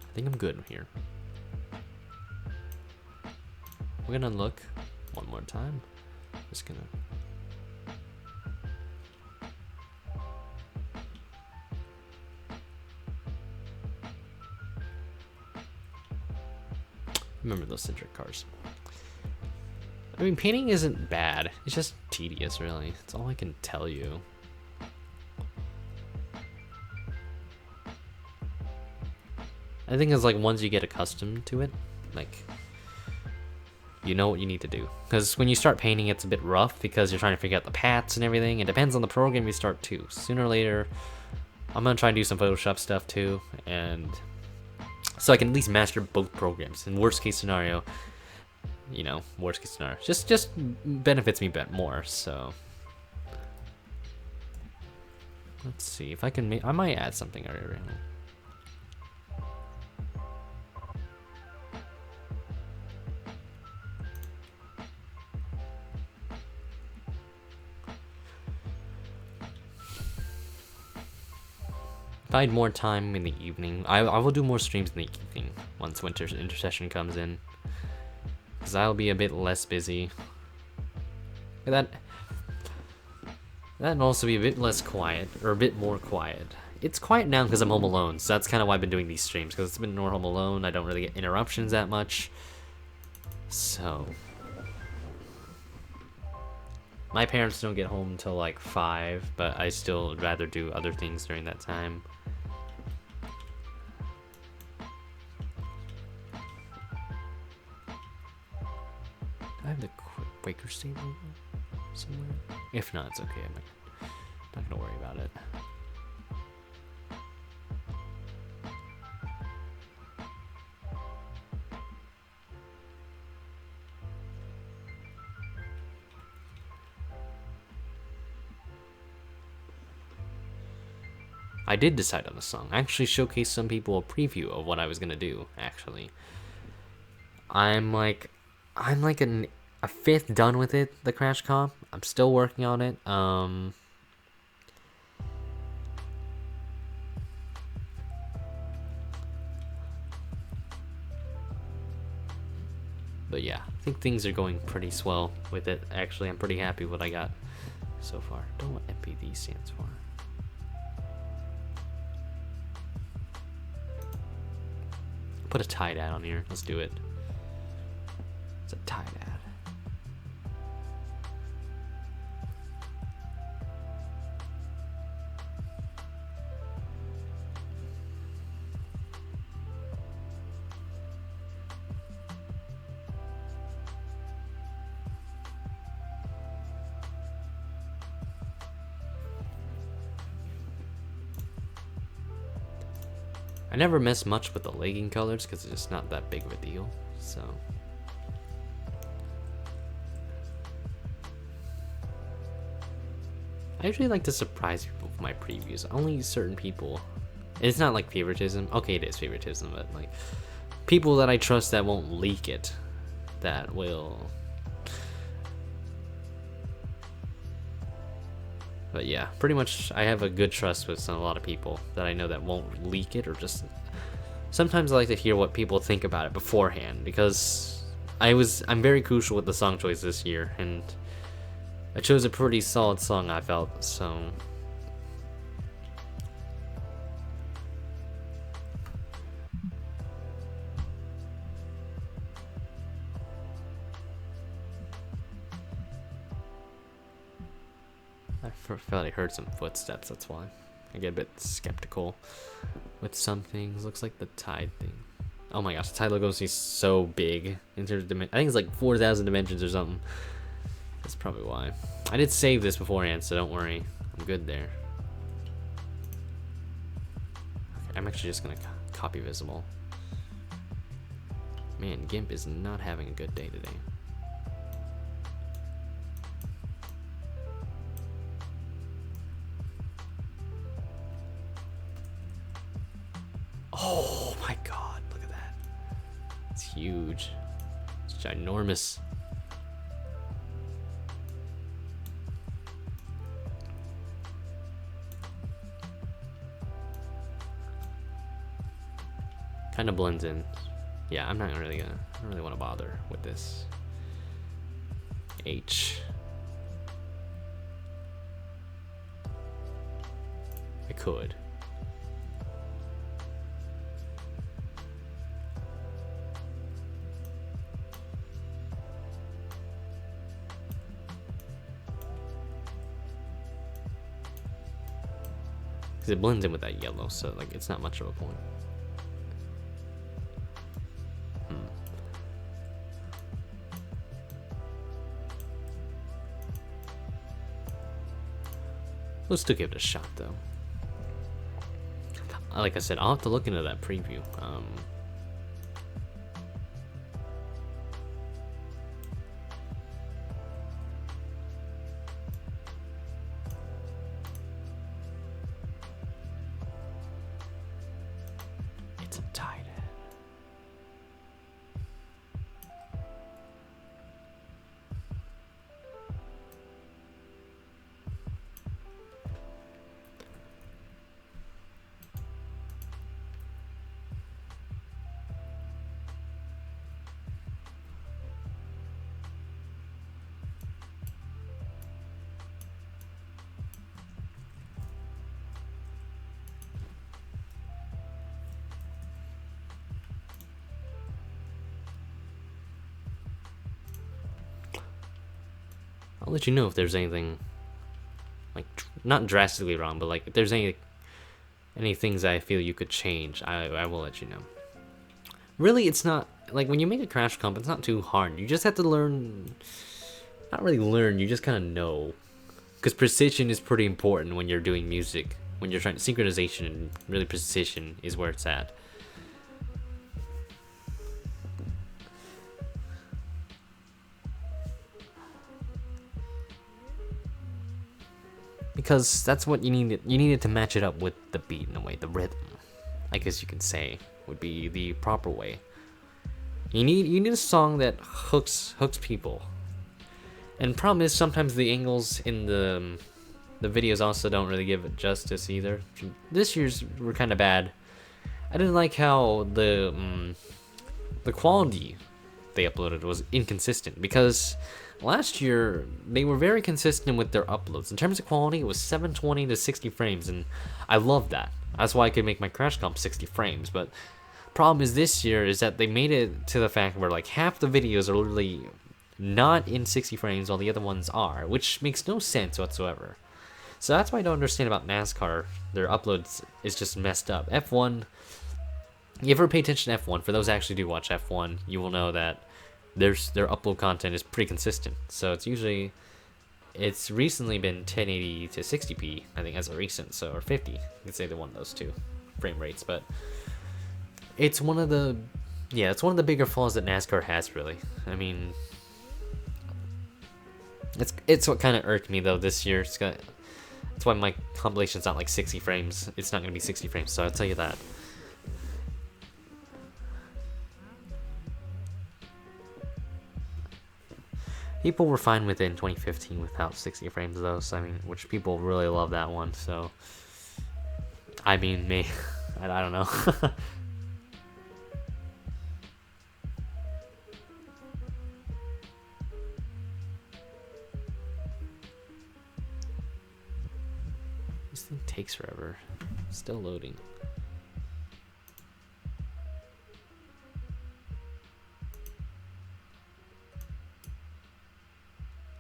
I think I'm good here. We're gonna look one more time. Just gonna. Remember those centric cars. I mean, painting isn't bad. It's just tedious, really. That's all I can tell you. I think it's like once you get accustomed to it, like, you know what you need to do. Because when you start painting, it's a bit rough because you're trying to figure out the paths and everything. It depends on the program you start too. Sooner or later, I'm going to try and do some Photoshop stuff too. And so I can at least master both programs. In worst case scenario, you know, worst case scenario, just benefits me a bit more. So let's see if I can make. I might add something right now. If I had more time in the evening, I will do more streams in the evening once winter intersession comes in, because I'll be a bit less busy. That and also be a bit less quiet, or a bit more quiet. It's quiet now because I'm home alone, so that's kind of why I've been doing these streams, because it's been more home alone. I don't really get interruptions that much, so my parents don't get home until like 5, but I still would rather do other things during that time. I have the Quaker State logo somewhere. If not, it's okay. I'm not gonna worry about it. I did decide on the song. I actually showcased some people a preview of what I was gonna do. Actually, I'm like a fifth done with it. The Crash Comp. I'm still working on it. But yeah, I think things are going pretty swell with it. Actually, I'm pretty happy with what I got so far. Don't know what MPD stands for. Put a tide ad on here. Let's do it. It's a tide ad. I never mess much with the legging colors because it's just not that big of a deal. So I usually like to surprise people with my previews. Only certain people. It's not like favoritism. Okay, it is favoritism, but like people that I trust that won't leak it, that will. But yeah, pretty much I have a good trust with a lot of people that I know that won't leak it, or just sometimes I like to hear what people think about it beforehand, because I'm very crucial with the song choice this year, and I chose a pretty solid song, I felt, so. I felt I heard some footsteps, that's why. I get a bit skeptical with some things. Looks like the Tide thing. Oh my gosh, the Tide logo is so big in terms of dimension. I think it's like 4,000 dimensions or something. That's probably why. I did save this beforehand, so don't worry. I'm good there. Okay, I'm actually just gonna copy visible. Man, GIMP is not having a good day today. Oh my god, look at that. It's huge. It's ginormous. Kind of blends in. Yeah, I don't really want to bother with this. H. I could. Because it blends in with that yellow, so like it's not much of a point. Let's still give it a shot, though. Like I said, I'll have to look into that preview. It's a Tide. I'll let you know if there's anything, like, not drastically wrong, but like if there's any things I feel you could change, I will let you know. Really, it's not like when you make a crash comp, it's not too hard. You just have to learn, not really learn, you just kind of know, because precision is pretty important when you're doing music. When you're trying synchronization, and really precision is where it's at. Because that's what you needed. You needed to match it up with the beat in a way, the rhythm, I guess you can say, would be the proper way. You need a song that hooks people. And problem is sometimes the angles in the videos also don't really give it justice either. This year's were kind of bad. I didn't like how the quality they uploaded was inconsistent, because last year they were very consistent with their uploads. In terms of quality, it was 720 to 60 frames, and I love that. That's why I could make my crash comp 60 frames. But problem is this year is that they made it to the fact where like half the videos are literally not in 60 frames while the other ones are, which makes no sense whatsoever. So that's why I don't understand about NASCAR. Their uploads is just messed up. F1, you ever pay attention to F1? For those who actually do watch F1, you will know that their upload content is pretty consistent. So it's recently been 1080 to 60p, I think, as a recent, so, or 50. You could say the one of those two frame rates, but It's one of the, yeah, it's one of the bigger flaws that NASCAR has, really. I mean, it's what kind of irked me though this year. That's why my compilation's not like 60 frames. It's not gonna be 60 frames, so I'll tell you that. People were fine with it in 2015 without 60 frames though, so I mean, which people really love that one, so I mean, me, I don't know. This thing takes forever. Still loading.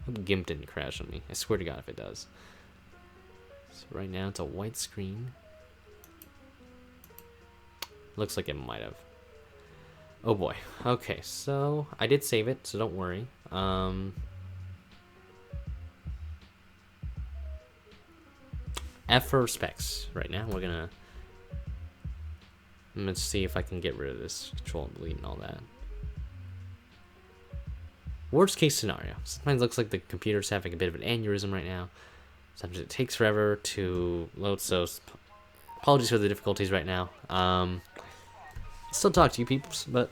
I hope GIMP didn't crash on me. I swear to God if it does. So right now it's a white screen. Looks like it might have. Oh boy. Okay, so I did save it, so don't worry. F for specs. Right now we're gonna. Let's see if I can get rid of this control and delete and all that. Worst case scenario. Sometimes it looks like the computer's having a bit of an aneurysm right now. Sometimes it takes forever to load, so apologies for the difficulties right now. Still talk to you peeps, but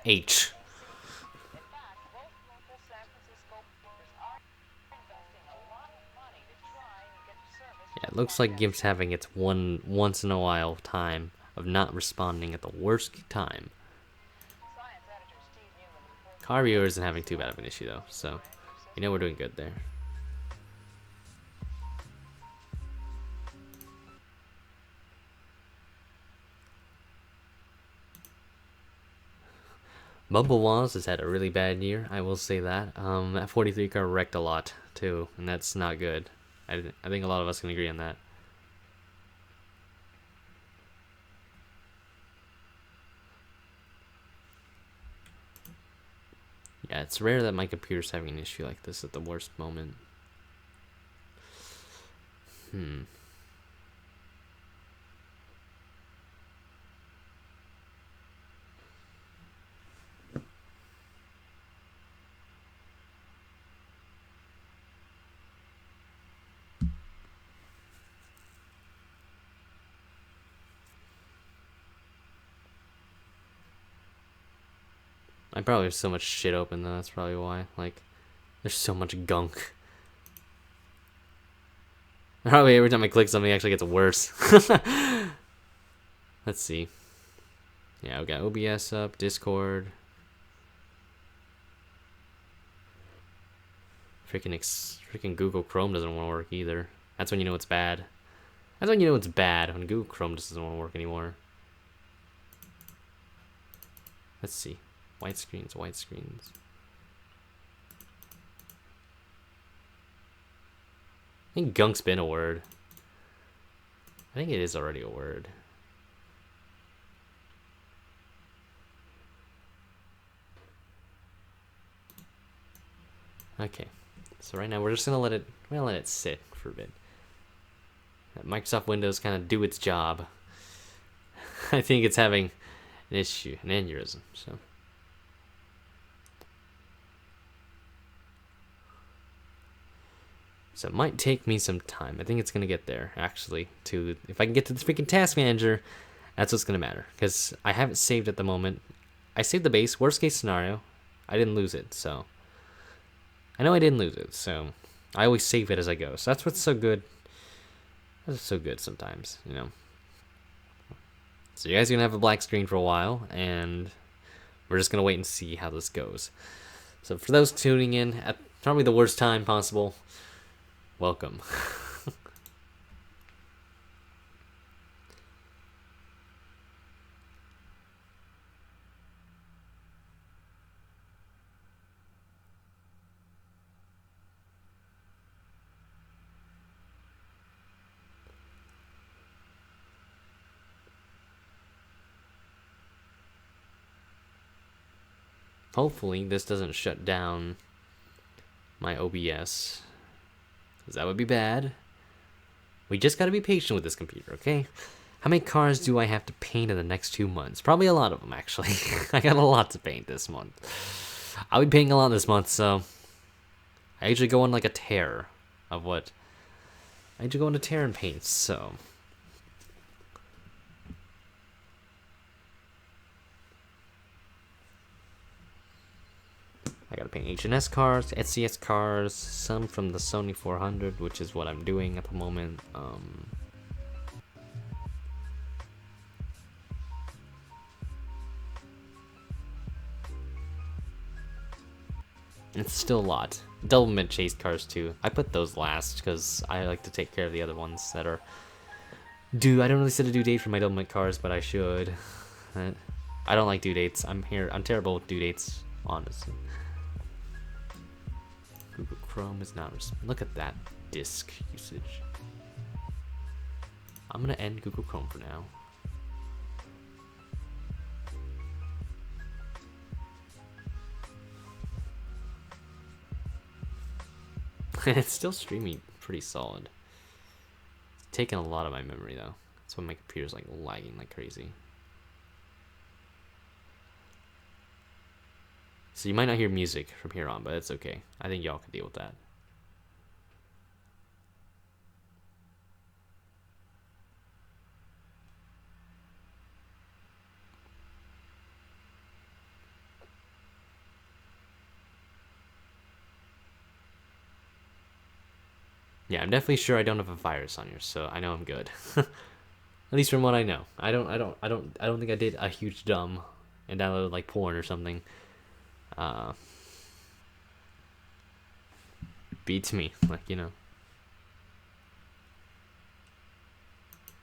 H. Yeah, it looks like GIMP's having its once in a while time of not responding at the worst time. Car viewer isn't having too bad of an issue though, so you know we're doing good there. Bumble Walls has had a really bad year, I will say that. That 43 car wrecked a lot too, and that's not good. I think a lot of us can agree on that. Yeah, it's rare that my computer's having an issue like this at the worst moment. I probably have so much shit open though, that's probably why. Like, there's so much gunk. Probably every time I click something it actually gets worse. Let's see. Yeah, we got OBS up, Discord. Freaking Google Chrome doesn't want to work either. That's when you know it's bad. That's when you know it's bad, when Google Chrome just doesn't want to work anymore. Let's see. White screens, white screens. I think gunk's been a word. I think it is already a word. Okay. So right now we're just gonna let it sit for a bit. Let Microsoft Windows kind of do its job. I think it's having an issue, an aneurysm, so. So it might take me some time. I think it's going to get there, actually. If I can get to the freaking task manager, that's what's going to matter. Because I have it saved at the moment. I saved the base. Worst case scenario, I didn't lose it. So I know I didn't lose it. So I always save it as I go. So that's what's so good. That's so good sometimes, you know. So you guys are going to have a black screen for a while. And we're just going to wait and see how this goes. So for those tuning in at probably the worst time possible, welcome. Hopefully this doesn't shut down my OBS, because that would be bad. We just gotta be patient with this computer, okay? How many cars do I have to paint in the next 2 months? Probably a lot of them, actually. I got a lot to paint this month. I'll be painting a lot this month, so I usually go on like a tear of what I usually go on a tear and paint, so I gotta paint H&S cars, SCS cars, some from the Sony 400, which is what I'm doing at the moment. It's still a lot. Double mid chase cars too. I put those last because I like to take care of the other ones that are due. I don't really set a due date for my double mid cars, but I should. I don't like due dates. I'm terrible with due dates, honestly. Google Chrome is not. Look at that disk usage. I'm gonna end Google Chrome for now. It's still streaming pretty solid. It's taking a lot of my memory though. That's why my computer's like lagging like crazy. So you might not hear music from here on, but it's okay. I think y'all can deal with that. Yeah, I'm definitely sure I don't have a virus on here, so I know I'm good. At least from what I know. I don't think I did a huge dumb and downloaded like porn or something. Beats me, like, you know.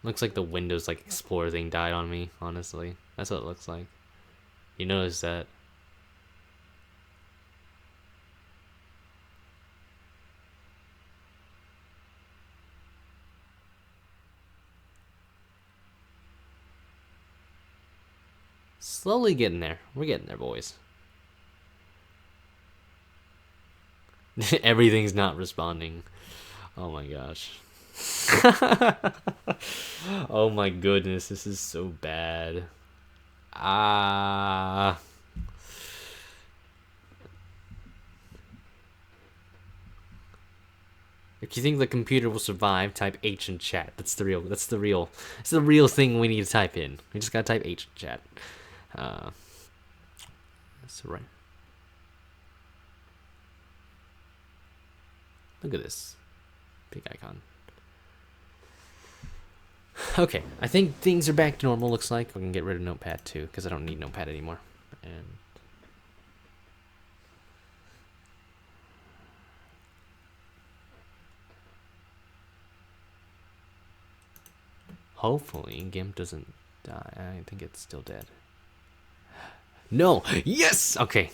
Looks like the Windows like Explorer thing died on me, honestly. That's what it looks like. You notice that. Slowly getting there. We're getting there, boys. Everything's not responding. Oh my gosh. Oh my goodness, this is so bad. If you think the computer will survive, type H in chat. It's the real thing we need to type in. We just gotta type H in chat. That's right. Look at this big icon. Okay, I think things are back to normal. Looks like I can get rid of Notepad too because I don't need Notepad anymore. And hopefully GIMP doesn't die. I think it's still dead. No! Yes! Okay.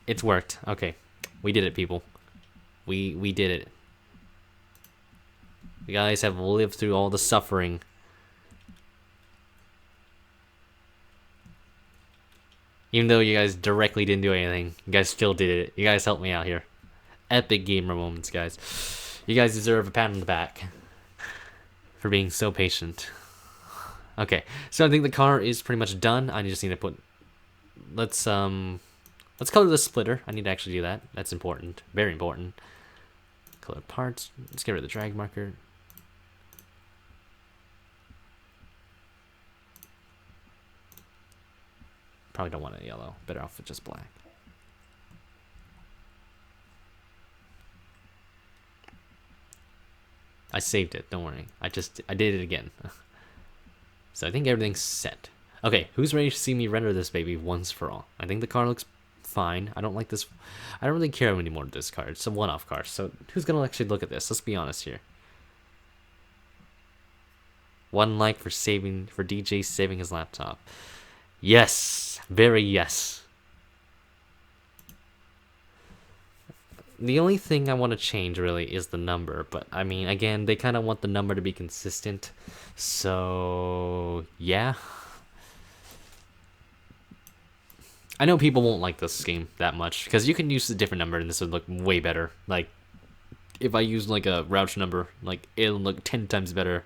It's worked. Okay. We did it, people. We did it. You guys have lived through all the suffering. Even though you guys directly didn't do anything, you guys still did it. You guys helped me out here. Epic gamer moments, guys. You guys deserve a pat on the back for being so patient. Okay, so I think the car is pretty much done. I just need to put... Let's color the splitter. I need to actually do that. That's important. Very important. Color parts. Let's get rid of the drag marker. Probably don't want it yellow. Better off with just black. I saved it. Don't worry. I did it again. So I think everything's set. Okay, who's ready to see me render this baby once for all? I think the car looks fine. I don't like this. I don't really care anymore with this car. It's a one-off car. So who's gonna actually look at this? Let's be honest here. One like for DJ saving his laptop. Yes, very yes. The only thing I want to change really is the number, but I mean, again, they kind of want the number to be consistent. So yeah. I know people won't like this scheme that much because you can use a different number and this would look way better. Like if I use like a Rouch number, like it'll look 10 times better.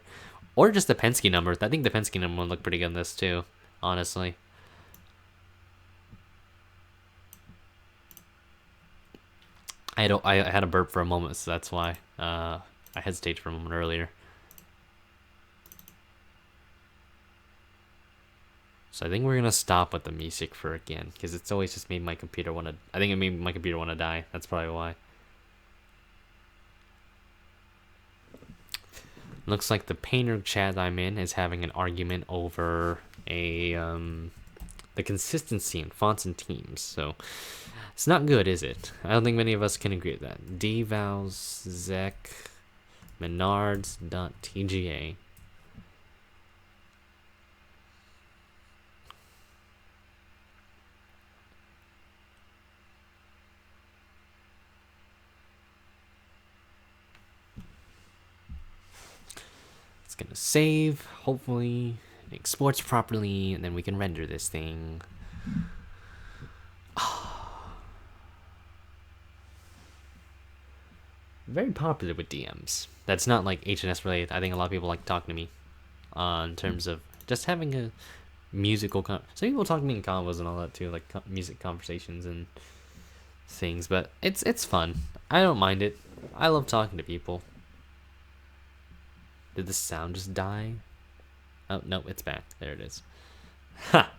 Or just the Penske number. I think the Penske number would look pretty good in this too, honestly. I had a burp for a moment, so that's why I hesitated for a moment earlier. So I think we're gonna stop with the music for again, because it's always just made my computer wanna. I think it made my computer wanna die. That's probably why. Looks like the painter chat I'm in is having an argument over the consistency in fonts and themes. So it's not good, is it? I don't think many of us can agree with that. Devals, Zek, Menards.tga. It's gonna save, hopefully, it exports properly, and then we can render this thing. Very popular with DMs. That's not like HNS related. I think a lot of people like talking to me in terms of just having a musical some people talk to me in convos and all that too, like music conversations and things, but it's fun. I don't mind it. I love talking to people. Did the sound just die? Oh no, it's back. There it is. Ha.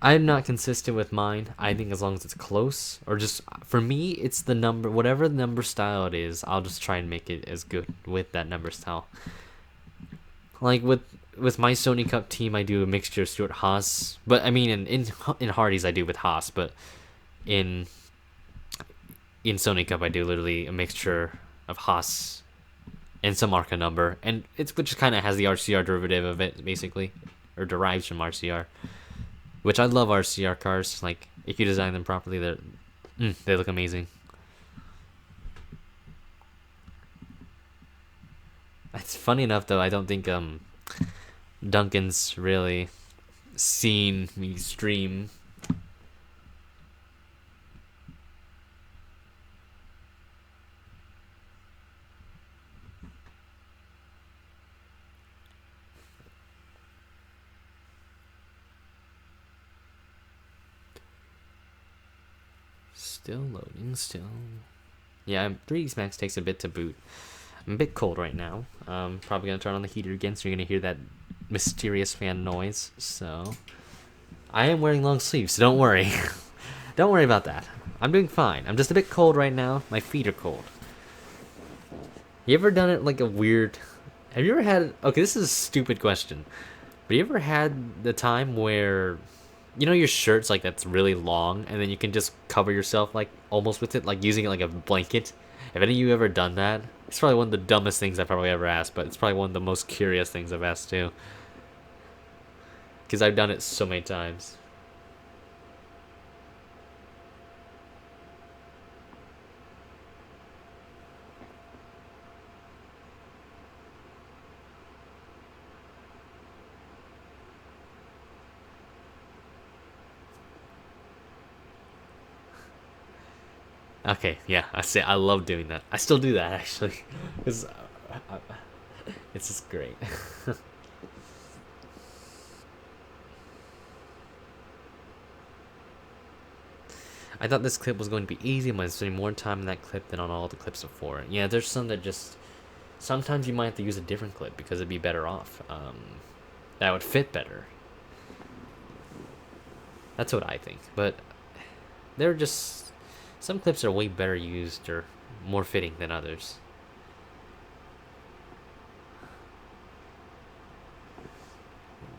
I'm not consistent with mine. I think as long as it's close, or just for me, it's the number, whatever the number style it is. I'll just try and make it as good with that number style. Like with my Sony Cup team, I do a mixture of Stuart Haas, but I mean in Hardy's I do with Haas, but in Sony Cup I do literally a mixture of Haas and some Arca number, and it's which kind of has the RCR derivative of it basically, or derives from RCR. Which I love RCR cars. Like, if you design them properly, they look amazing. It's funny enough, though, I don't think Duncan's really seen me stream. Still loading, still. Yeah, 3ds Max takes a bit to boot. I'm a bit cold right now. Probably gonna turn on the heater again, so you're gonna hear that mysterious fan noise. So, I am wearing long sleeves, so don't worry. Don't worry about that. I'm doing fine. I'm just a bit cold right now. My feet are cold. You ever done it like a weird... Have you ever had... Okay, this is a stupid question. But you ever had the time where... You know your shirt's like that's really long, and then you can just cover yourself like almost with it, like using it like a blanket? Have any of you ever done that? It's probably one of the dumbest things I've probably ever asked, but it's probably one of the most curious things I've asked too. Because I've done it so many times. Okay, yeah, I love doing that. I still do that actually, because it's just great. I thought this clip was going to be easy. I'm going to spend more time in that clip than on all the clips before. Yeah, there's some that just sometimes you might have to use a different clip because it'd be better off. That would fit better. That's what I think. But they're just... Some clips are way better used or more fitting than others.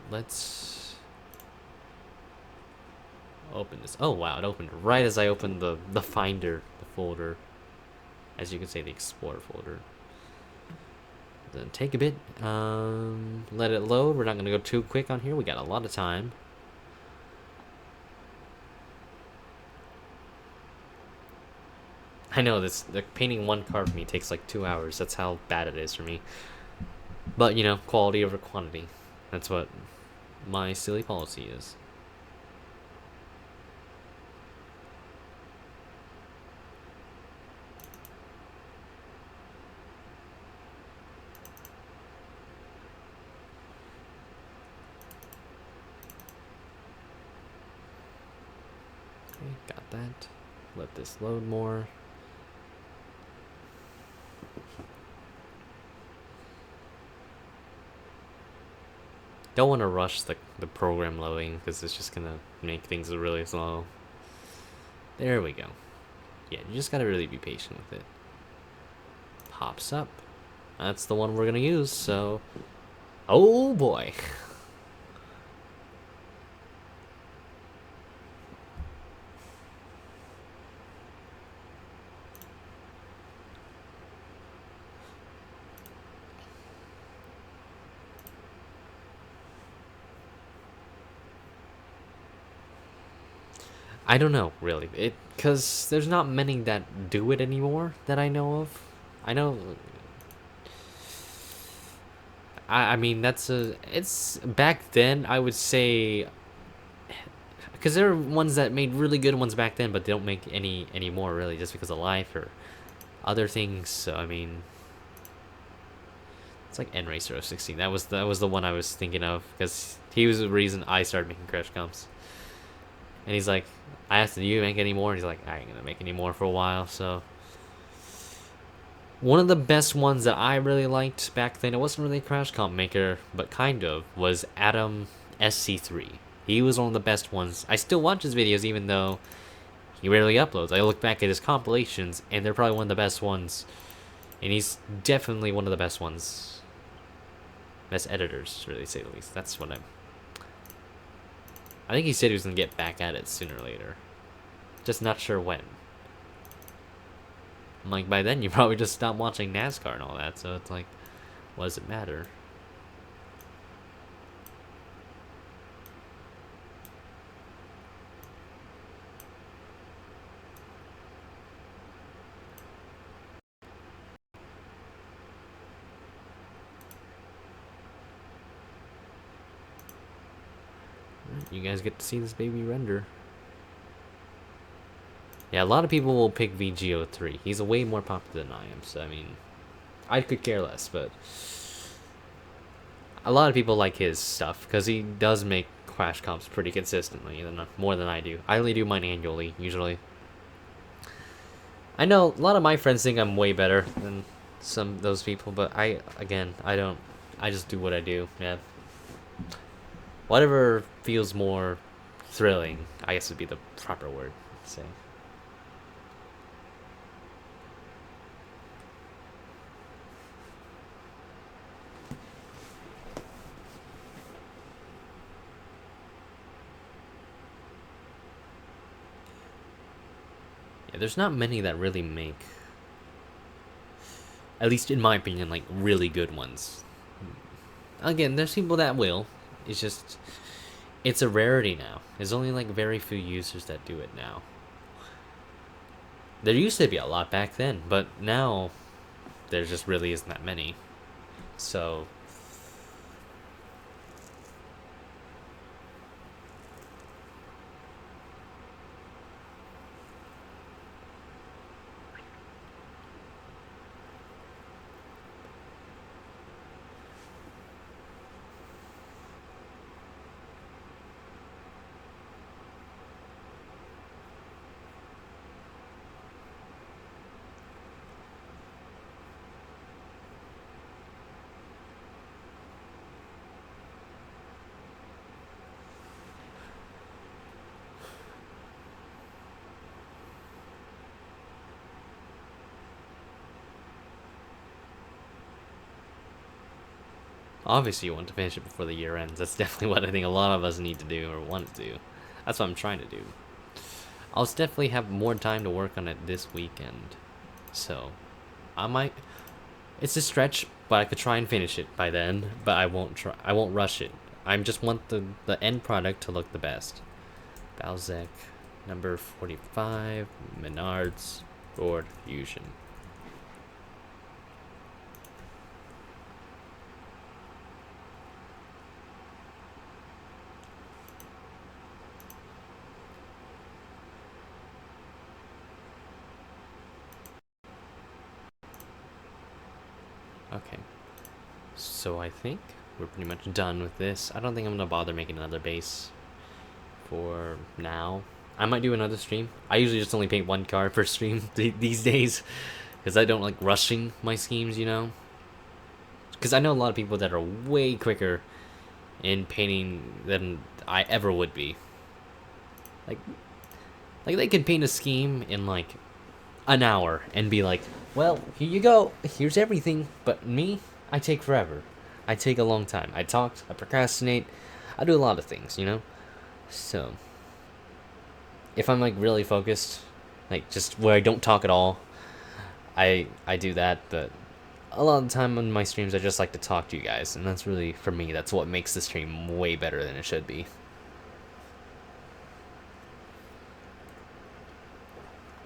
Let's open this. Oh wow, it opened right as I opened the Finder, the folder. As you can see, the Explorer folder. Then take a bit. Let it load. We're not going to go too quick on here. We got a lot of time. I know this. Painting one car for me takes like 2 hours. That's how bad it is for me. But you know, quality over quantity. That's what my silly policy is. Okay, got that. Let this load more. Don't want to rush the program loading because it's just gonna make things really slow. There we go. Yeah, you just gotta really be patient with it. Pops up. That's the one we're gonna use, so... Oh boy. I don't know, really. Because there's not many that do it anymore that I know of. I know... I mean, it's... Back then, I would say... Because there are ones that made really good ones back then, but they don't make any anymore, really, just because of life or other things. So, I mean... It's like NR2003. That was the one I was thinking of, because he was the reason I started making crash comps. And he's like, I asked him, do you make any more? And he's like, I ain't gonna make any more for a while, so... One of the best ones that I really liked back then, it wasn't really a crash comp maker, but kind of, was Adam SC3. He was one of the best ones. I still watch his videos even though he rarely uploads. I look back at his compilations, and they're probably one of the best ones. And he's definitely one of the best ones. Best editors, really, say the least. That's what I think he said he was going to get back at it sooner or later. Just not sure when. I'm like, by then you probably just stopped watching NASCAR and all that, so it's like, what does it matter? You guys get to see this baby render. Yeah, a lot of people will pick VGO3. He's a way more popular than I am, so I mean, I could care less, but a lot of people like his stuff because he does make crash comps pretty consistently, more than I do. I only do mine annually, usually. I know a lot of my friends think I'm way better than some of those people, but I don't. I just do what I do, yeah. Whatever feels more thrilling, I guess would be the proper word to say. Yeah, there's not many that really make, at least in my opinion, like really good ones. Again, there's people that will. It's just, it's a rarity now. There's only like very few users that do it now. There used to be a lot back then, but now there just really isn't that many. So obviously you want to finish it before the year ends. That's definitely what I think a lot of us need to do or want to do. That's what I'm trying to do. I'll definitely have more time to work on it this weekend. So, I might... It's a stretch, but I could try and finish it by then. But I won't try. I won't rush it. I just want the end product to look the best. Balzac, number 45, Menards, Board Fusion. Okay, so I think we're pretty much done with this. I don't think I'm gonna bother making another base for now. I might do another stream. I usually just only paint one car per stream these days, because I don't like rushing my schemes, you know. Because I know a lot of people that are way quicker in painting than I ever would be. Like they can paint a scheme in like an hour and be like, well, here you go, here's everything. But me, I take forever. I take a long time. I talk, I procrastinate, I do a lot of things, you know. So if I'm like really focused, like just where I don't talk at all, I do that. But a lot of the time on my streams, I just like to talk to you guys, and that's really, for me, that's what makes the stream way better than it should be.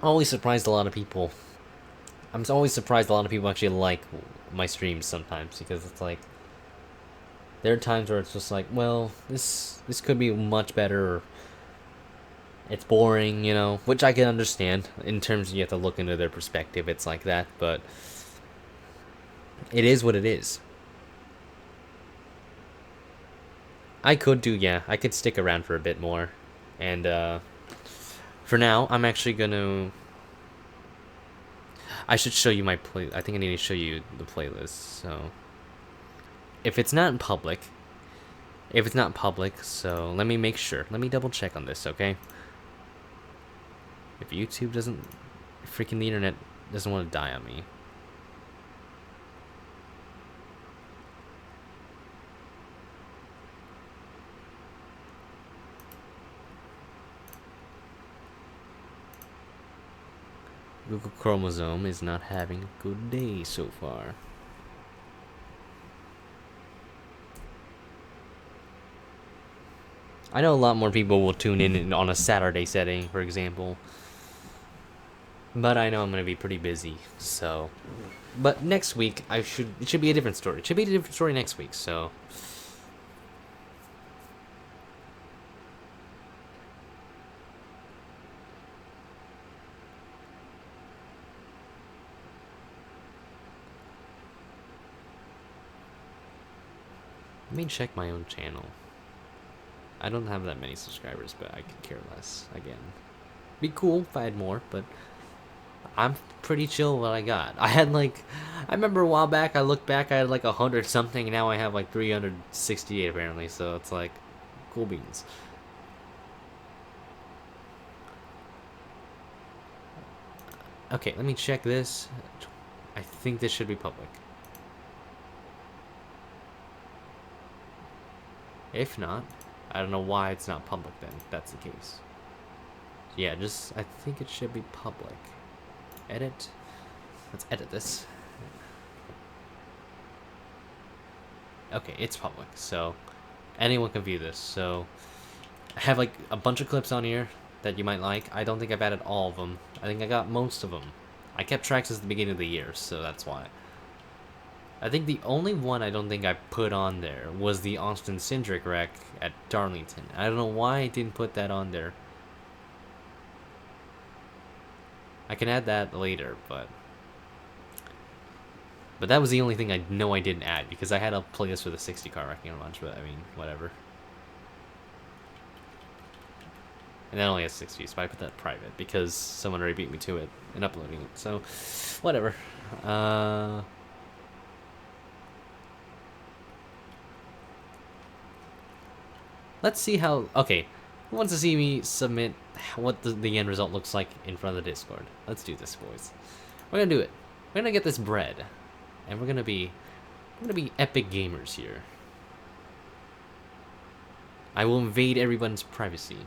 Always surprised a lot of people. I'm always surprised a lot of people actually like my streams sometimes, because it's like there are times where it's just like, well, this could be much better. Or it's boring, you know, which I can understand. In terms of, you have to look into their perspective. It's like that, but it is what it is. I could stick around for a bit more, and for now, I'm actually gonna. I should show you my play. I think I need to show you the playlist. So, if it's not public, so let me make sure. Let me double check on this, okay? If YouTube doesn't, freaking the internet doesn't want to die on me. Google Chromosome is not having a good day so far. I know a lot more people will tune in on a Saturday setting, for example. But I know I'm going to be pretty busy, so. But next week, it should be a different story. It should be a different story next week, so. Let me check my own channel. I don't have that many subscribers, but I could care less. Again, be cool if I had more, but I'm pretty chill what I got. I remember a while back, I looked back, I had like 100 something, and now I have like 368 apparently, so it's like, cool beans. Okay, let me check this. I think this should be public. If not, I don't know why it's not public then, if that's the case. Yeah, I think it should be public. Edit. Let's edit this. Okay, it's public, so anyone can view this. So I have like a bunch of clips on here that you might like. I don't think I've added all of them. I think I got most of them. I kept tracks since the beginning of the year, so that's why. I think the only one I don't think I put on there was the Austin Cindric wreck at Darlington. I don't know why I didn't put that on there. I can add that later, but that was the only thing I know I didn't add, because I had a playlist for the 60 car wrecking a bunch, but I mean, whatever. And that only has 6 views, but I put that private because someone already beat me to it in uploading it, so whatever. Let's see how. Okay, who wants to see me submit what the end result looks like in front of the Discord? Let's do this, boys. We're gonna do it. We're gonna get this bread, and we're gonna be epic gamers here. I will invade everyone's privacy.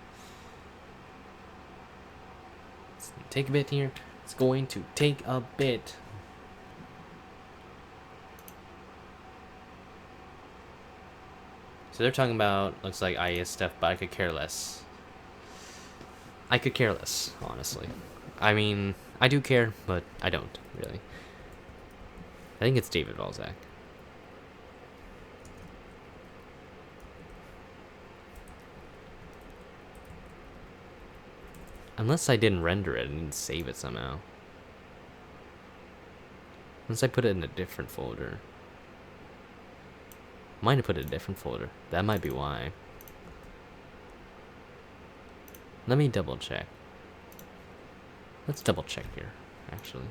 Let's take a bit here. It's going to take a bit. So they're talking about, looks like IES stuff, but I could care less. I could care less, honestly. I mean, I do care, but I don't, really. I think it's David Balzac. Unless I didn't render it and didn't save it somehow. Unless I put it in a different folder. Might have put it in a different folder. That might be why. Let me double check. Let's double check here, actually.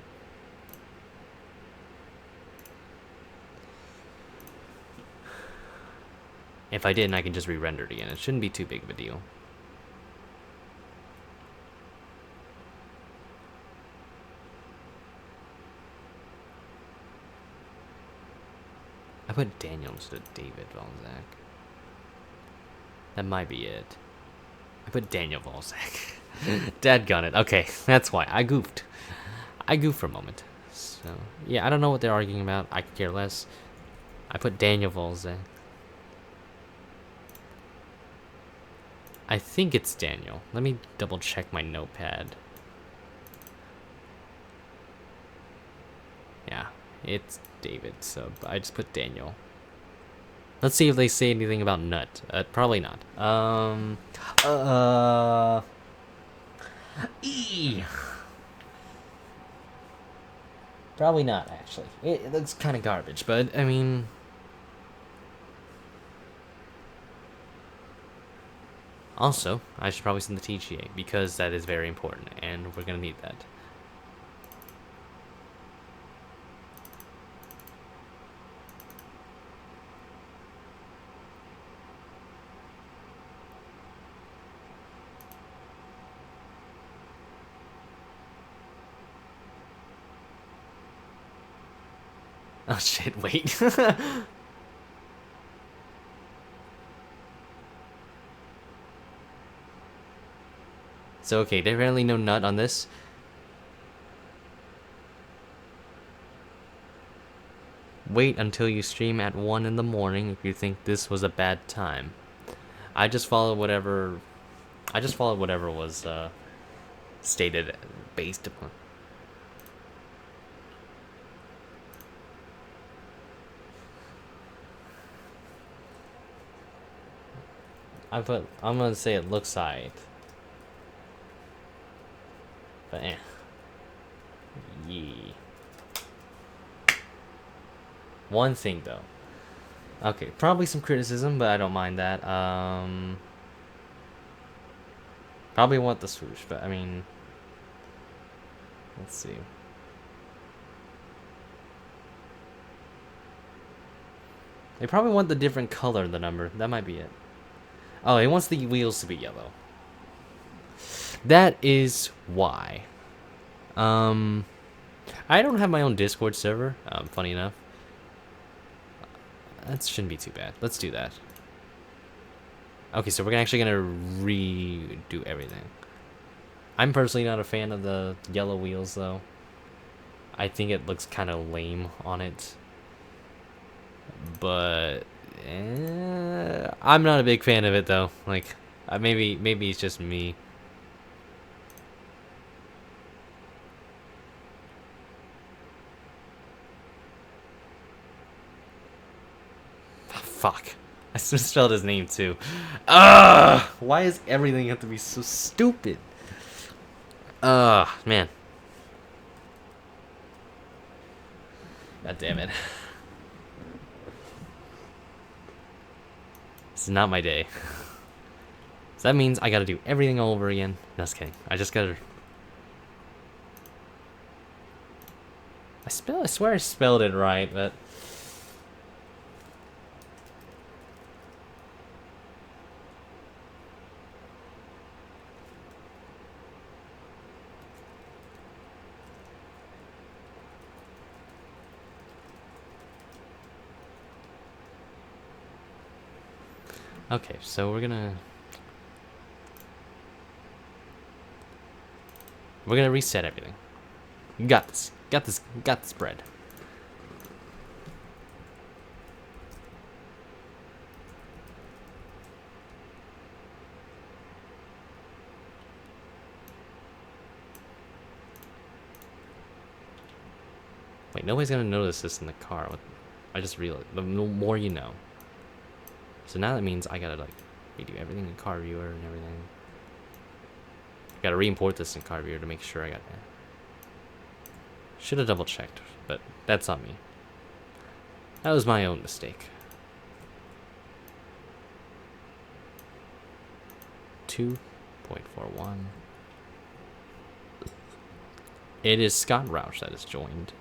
If I didn't, I can just re-render it again. It shouldn't be too big of a deal. I put Daniel instead of David Valzak. That might be it. I put Daniel Valzak. Dadgun it. Okay, that's why. I goofed. I goofed for a moment. So, yeah, I don't know what they're arguing about. I could care less. I put Daniel Valzak. I think it's Daniel. Let me double check my notepad. Yeah, it's David, so I just put Daniel. Let's see if they say anything about nut. Probably not. Probably not, actually. It looks kind of garbage, but, I mean... Also, I should probably send the TGA, because that is very important, and we're gonna need that. Oh shit, wait. So, okay, there's apparently no nut on this. Wait until you stream at 1 in the morning if you think this was a bad time. I just followed whatever was stated based upon. I'm gonna say it looks alright. But yeah. One thing though. Okay, probably some criticism, but I don't mind that. Probably want the swoosh, but I mean, let's see. They probably want the different color of the number. That might be it. Oh, he wants the wheels to be yellow. That is why. I don't have my own Discord server, funny enough. That shouldn't be too bad. Let's do that. Okay, so we're actually gonna redo everything. I'm personally not a fan of the yellow wheels, though. I think it looks kind of lame on it. But I'm not a big fan of it, though. Like, maybe it's just me. Fuck. I misspelled his name too. Ugh! Why does everything have to be so stupid? Man. God damn it. This is not my day. So that means I gotta do everything all over again. No, just kidding. I just gotta... I swear I spelled it right, but... Okay, so we're gonna reset everything. You got this. Got this bread. Wait, nobody's gonna notice this in the car. I just realized. The more you know. So now that means I gotta like redo everything in car viewer and everything. I gotta re-import this in car viewer to make sure I got that. Should have double checked, but that's on me. That was my own mistake. 2 0.41. It is Scott Roush that has joined.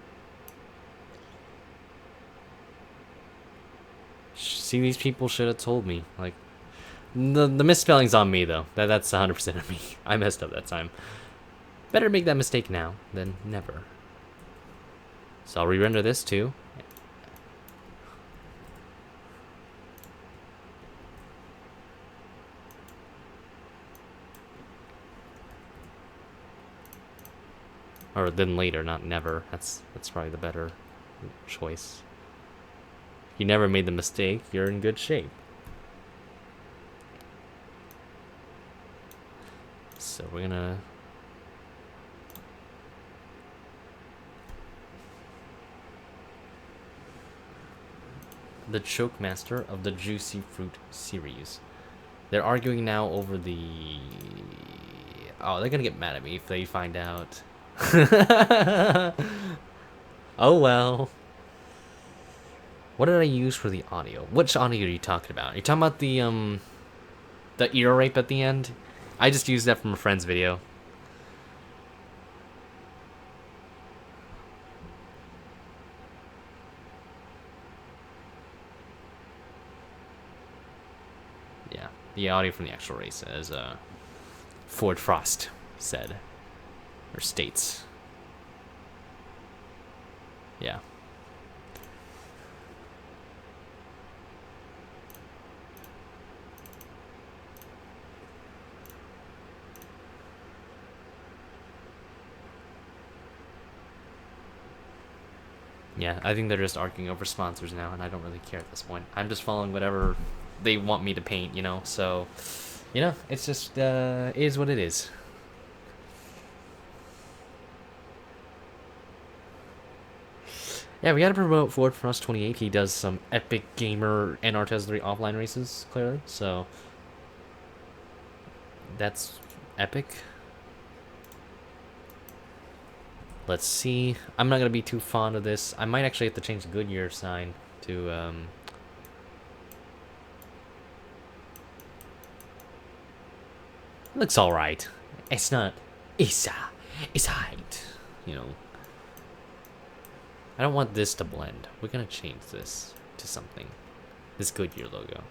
See, these people should have told me. Like, the misspelling's on me, though. That's 100% of me. I messed up that time. Better make that mistake now than never. So I'll re-render this, too. Or then later, not never. That's probably the better choice. If you never made the mistake, you're in good shape. So we're gonna... The Choke Master of the Juicy Fruit series. They're arguing now over the... Oh, they're gonna get mad at me if they find out. Oh well. What did I use for the audio? Which audio are you talking about? Are you talking about the ear rape at the end? I just used that from a friend's video. Yeah, the audio from the actual race, as Ford Frost said. Or states. Yeah. Yeah, I think they're just arguing over sponsors now, and I don't really care at this point. I'm just following whatever they want me to paint, you know? So, you know, it's just, it is what it is. Yeah, we gotta promote Ford Frost 28. He does some epic gamer NR2003 offline races, clearly, so... That's epic. Let's see. I'm not gonna be too fond of this. I might actually have to change the Goodyear sign to looks alright. It's not it's height. You know. I don't want this to blend. We're gonna change this to something. This Goodyear logo.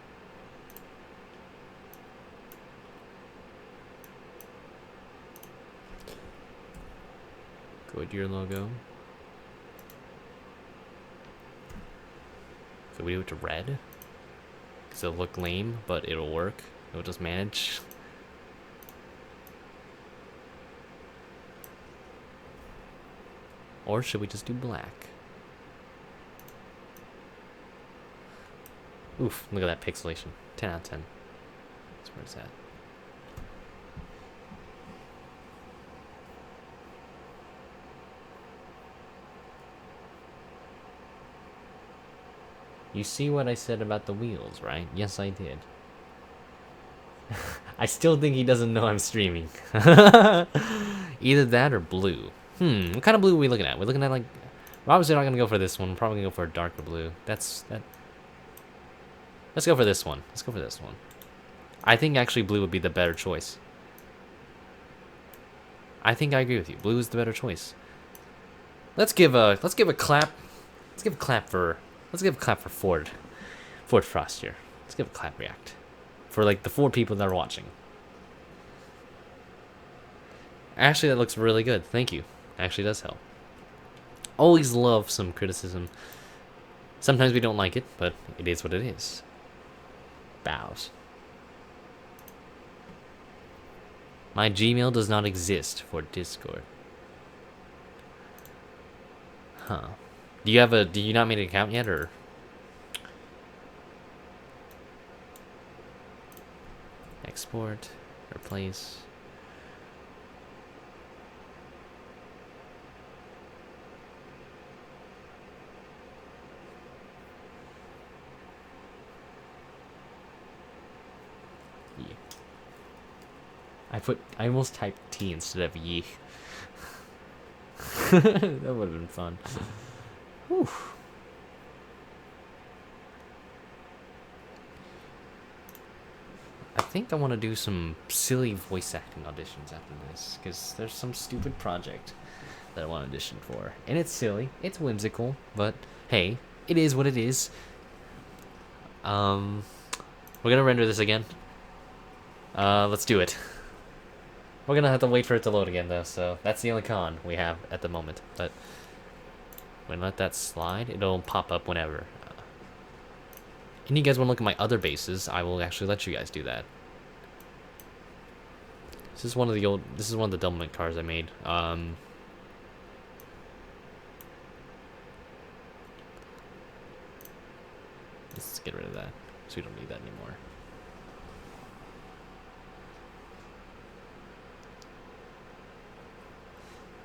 Goodyear logo. Could we do it to red? Because it'll look lame, but it'll work. It'll just manage. Or should we just do black? Oof, look at that pixelation. 10 out of 10. That's where it's at. You see what I said about the wheels, right? Yes, I did. I still think he doesn't know I'm streaming. Either that or blue. What kind of blue are we looking at? We're looking at, like... We're obviously not going to go for this one. We're probably going to go for a darker blue. Let's go for this one. Let's go for this one. I think actually blue would be the better choice. I think I agree with you. Blue is the better choice. Let's give a clap. Let's give a clap for Ford Frost here. Let's give a clap react for like the 4 people that are watching. Actually, that looks really good. Thank you. Actually does help. Always love some criticism. Sometimes we don't like it, but it is what it is. Bows. My Gmail does not exist for Discord. Huh. Do you not make an account yet, or? Export, replace. Yeah. I almost typed T instead of ye. That would have been fun. Whew. I think I want to do some silly voice acting auditions after this, because there's some stupid project that I want to audition for. And it's silly, it's whimsical, but hey, it is what it is. We're gonna render this again. Let's do it. We're gonna have to wait for it to load again though, so that's the only con we have at the moment. But when I let that slide, it'll pop up whenever. And you guys want to look at my other bases, I will actually let you guys do that. This is one of the Doublemint cars I made. Let's get rid of that, so we don't need that anymore.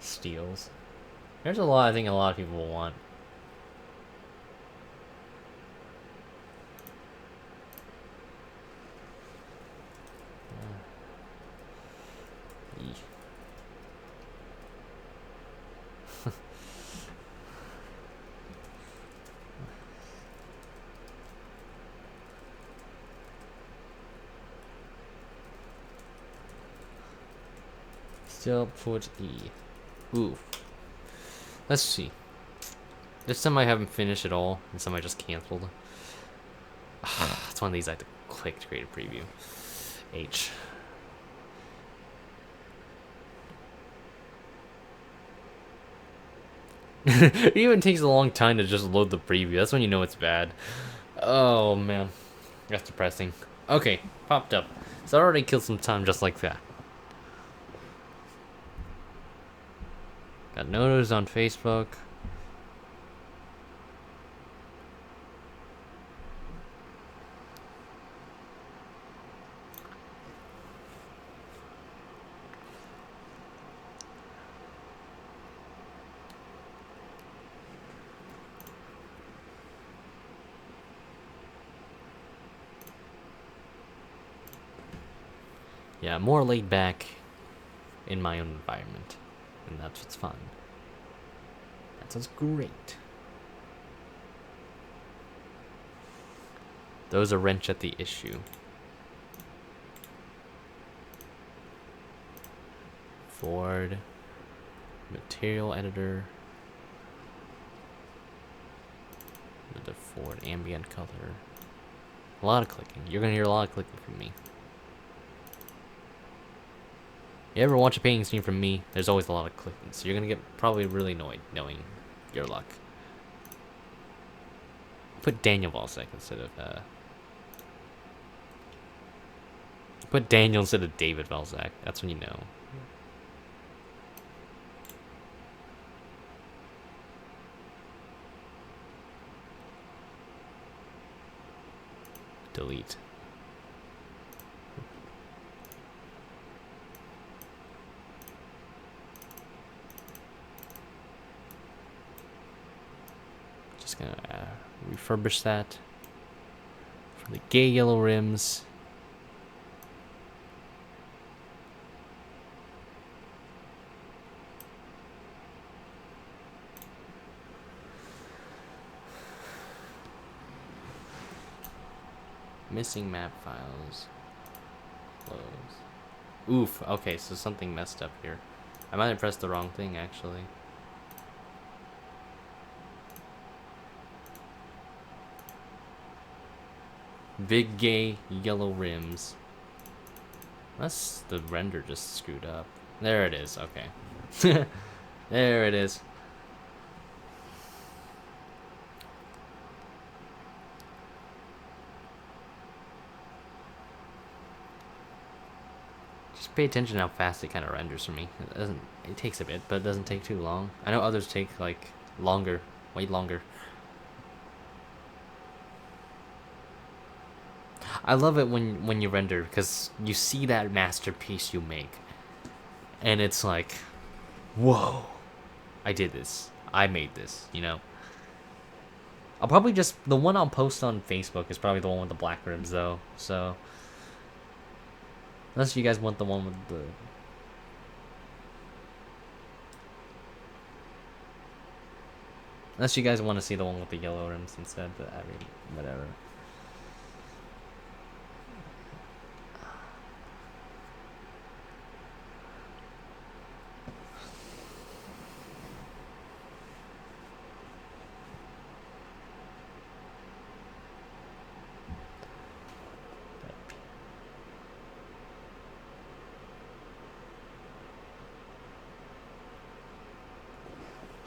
Steels. There's a lot I think a lot of people will want. Still put E. Ooh. Let's see. There's some I haven't finished at all, and some I just canceled. It's one of these I have to click to create a preview. H. It even takes a long time to just load the preview. That's when you know it's bad. Oh man. That's depressing. Okay, popped up. So I already killed some time just like that. Got notice on Facebook. Yeah, more laid back in my own environment. And that's what's fun. That's what's great. Throws a wrench at the issue. Ford. Material editor. The Ford ambient color. A lot of clicking. You're gonna hear a lot of clicking from me. You ever watch a painting scene from me, there's always a lot of clicking, so you're gonna get probably really annoyed knowing your luck. Put Daniel Valsek instead of, put Daniel instead of David Valsek, that's when you know. Delete. Just gonna refurbish that for the gay yellow rims. Missing map files. Close. Oof, okay, so something messed up here. I might have pressed the wrong thing actually. Big gay yellow rims. Unless the render just screwed up. There it is, okay. There it is. Just pay attention to how fast it kind of renders for me. It takes a bit, but it doesn't take too long. I know others take like longer, way longer. I love it when you render, because you see that masterpiece you make, and it's like, whoa, I did this. I made this, you know? I'll probably just, the one I'll post on Facebook is probably the one with the black rims, though, so. Unless you guys want the one with the... Unless you guys want to see the one with the yellow rims instead, but I mean, whatever.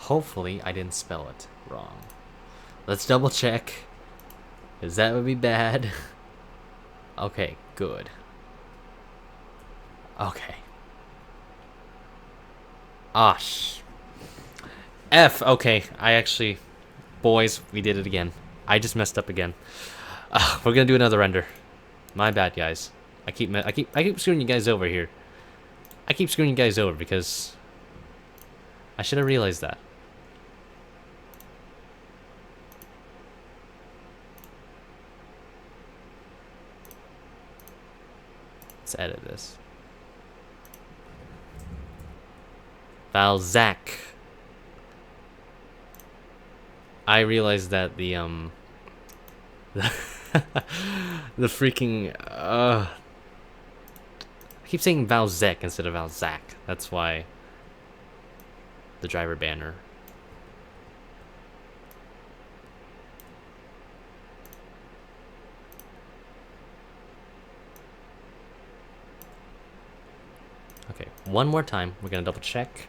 Hopefully, I didn't spell it wrong. Let's double check, because that would be bad. Okay, good. Okay. F, okay. I actually... Boys, we did it again. I just messed up again. We're gonna do another render. My bad, guys. I keep screwing you guys over here. I keep screwing you guys over because I should have realized that. Let's edit this. Valzac. I realized that the the freaking I keep saying Valzec instead of Valzac. That's why the driver banner. Okay, one more time. We're gonna double check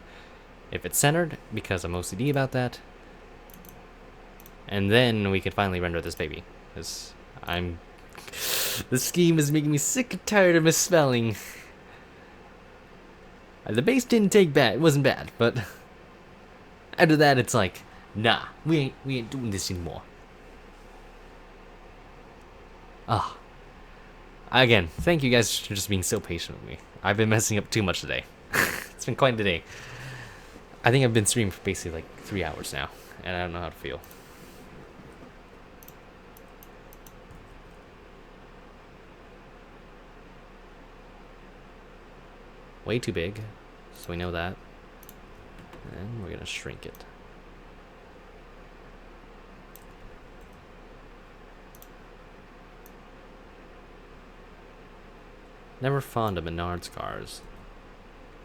if it's centered because I'm OCD about that. And then we can finally render this baby. Because the scheme is making me sick and tired of misspelling. The base didn't take bad. It wasn't bad, but after that, it's like, nah, we ain't doing this anymore. Again, thank you guys for just being so patient with me. I've been messing up too much today. It's been quite a day. I think I've been streaming for basically like 3 hours now, and I don't know how to feel. Way too big, so we know that. And we're gonna shrink it. Never fond of Menard's cars.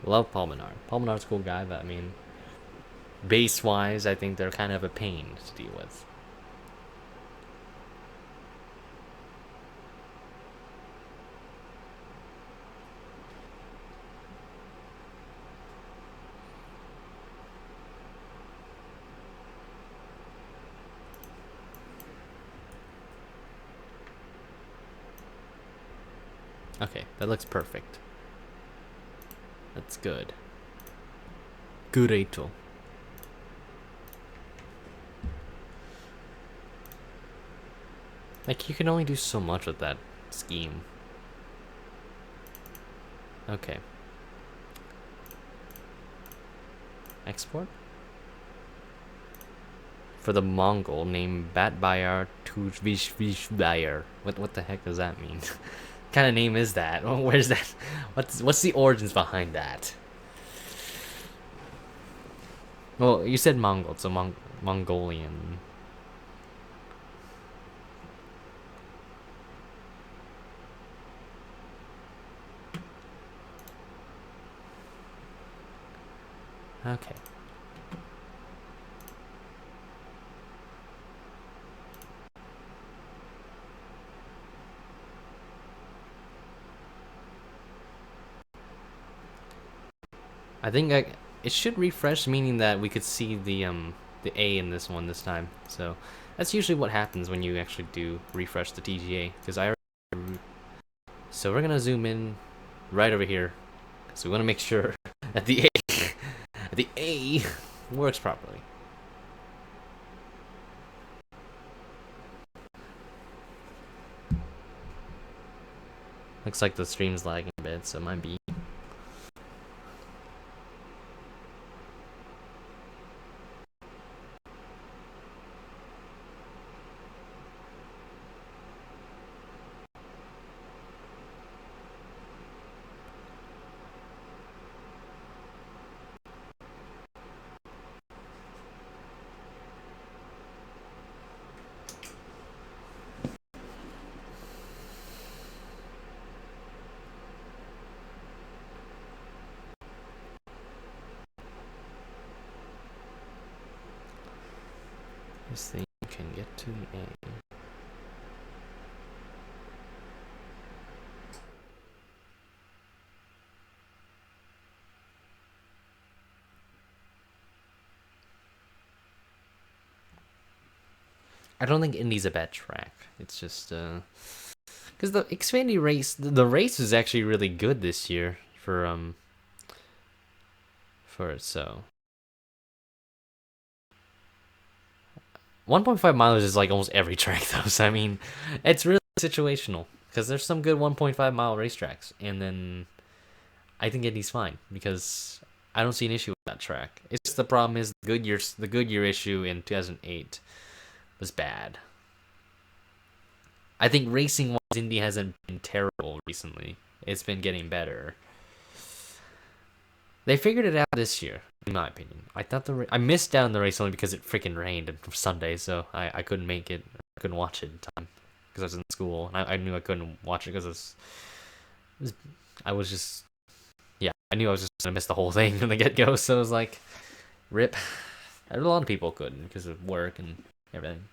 Love Paul Menard. Paul Menard's a cool guy, but I mean, base-wise, I think they're kind of a pain to deal with. Okay, that looks perfect. That's good. Greato. Like, you can only do so much with that scheme. Okay. Export? For the Mongol named Batbayar Tujvishvishbayar. What the heck does that mean? What kind of name is that? Where's that? What's the origins behind that? Well, you said Mongol, so Mongolian. Okay. I think it should refresh, meaning that we could see the A in this one this time. So that's usually what happens when you actually do refresh the TGA. So we're gonna zoom in right over here. So we want to make sure that the A works properly. Looks like the stream's lagging a bit, so it might be. This thing can get to the A. I don't think Indy's a bad track. It's just because the Xfinity race, the race is actually really good this year for it. So 1.5 miles is like almost every track though. So I mean, it's really situational because there's some good 1.5 mile racetracks, and then I think Indy's fine because I don't see an issue with that track. It's just the problem is the Goodyear issue in 2008 was bad. I think racing wise, Indy hasn't been terrible recently. It's been getting better. They figured it out this year, in my opinion. I thought I missed out on the race only because it freaking rained on Sunday, so I couldn't make it. I couldn't watch it in time because I was in school, and I knew I couldn't watch it because I was just, yeah, I knew I was just gonna miss the whole thing from the get go. So it was like, rip. A lot of people couldn't because of work and everything.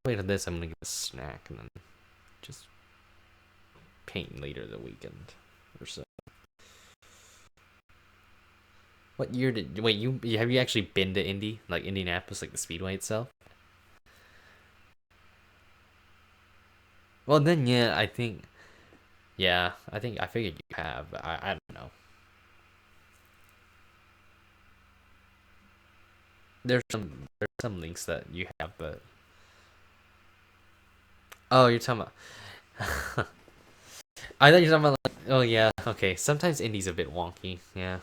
Later this, I'm gonna get a snack and then just paint later the weekend or so. What year did wait you have you actually been to Indy, like Indianapolis, like the speedway itself? Well then, yeah, I figured you have. But I don't know. There's some links that you have, but oh, you're talking about. I thought you were talking about like, oh yeah, okay. Sometimes Indy's a bit wonky. Yeah.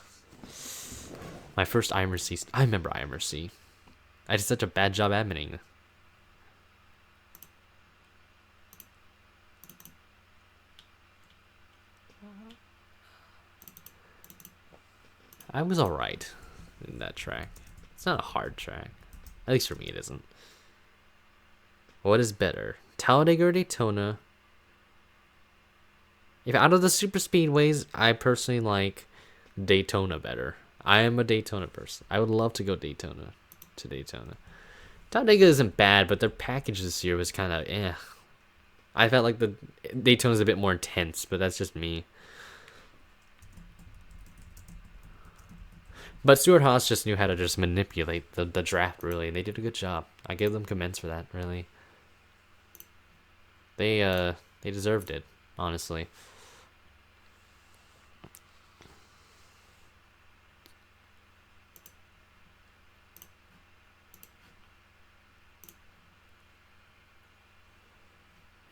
My first IMRC. I remember IMRC. I did such a bad job adminning. I was alright in that track. It's not a hard track. At least for me, it isn't. What is better, Talladega or Daytona? If out of the super speedways, I personally like Daytona better. I am a Daytona person. I would love to go Daytona to Daytona. Talladega isn't bad, but their package this year was kind of eh. I felt like the Daytona's a bit more intense, but that's just me. But Stuart Haas just knew how to just manipulate the draft, really, and they did a good job. I give them commends for that, really. They deserved it, honestly.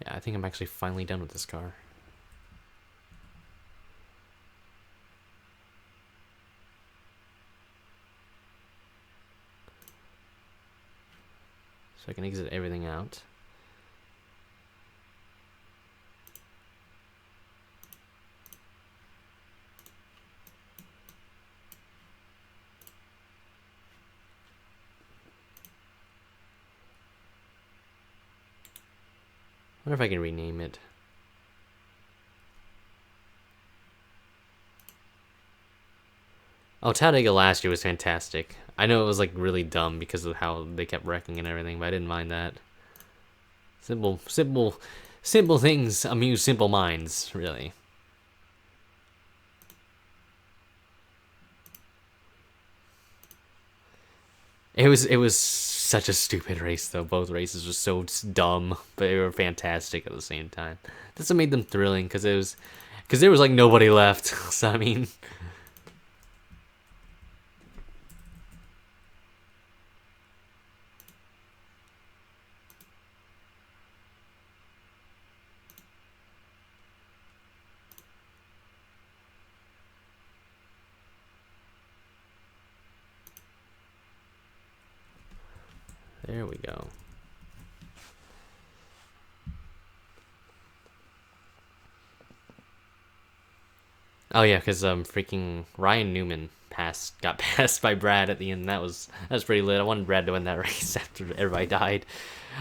Yeah, I think I'm actually finally done with this car. So I can exit everything out. I wonder if I can rename it. Oh, Talladega last year was fantastic. I know it was like really dumb because of how they kept wrecking and everything, but I didn't mind that. Simple things amuse simple minds, really. It was such a stupid race though. Both races were so dumb, but they were fantastic at the same time. That's what made them thrilling because there was like nobody left. So I mean, there we go. Oh yeah, because freaking Ryan Newman got passed by Brad at the end. That was pretty lit. I wanted Brad to win that race after everybody died.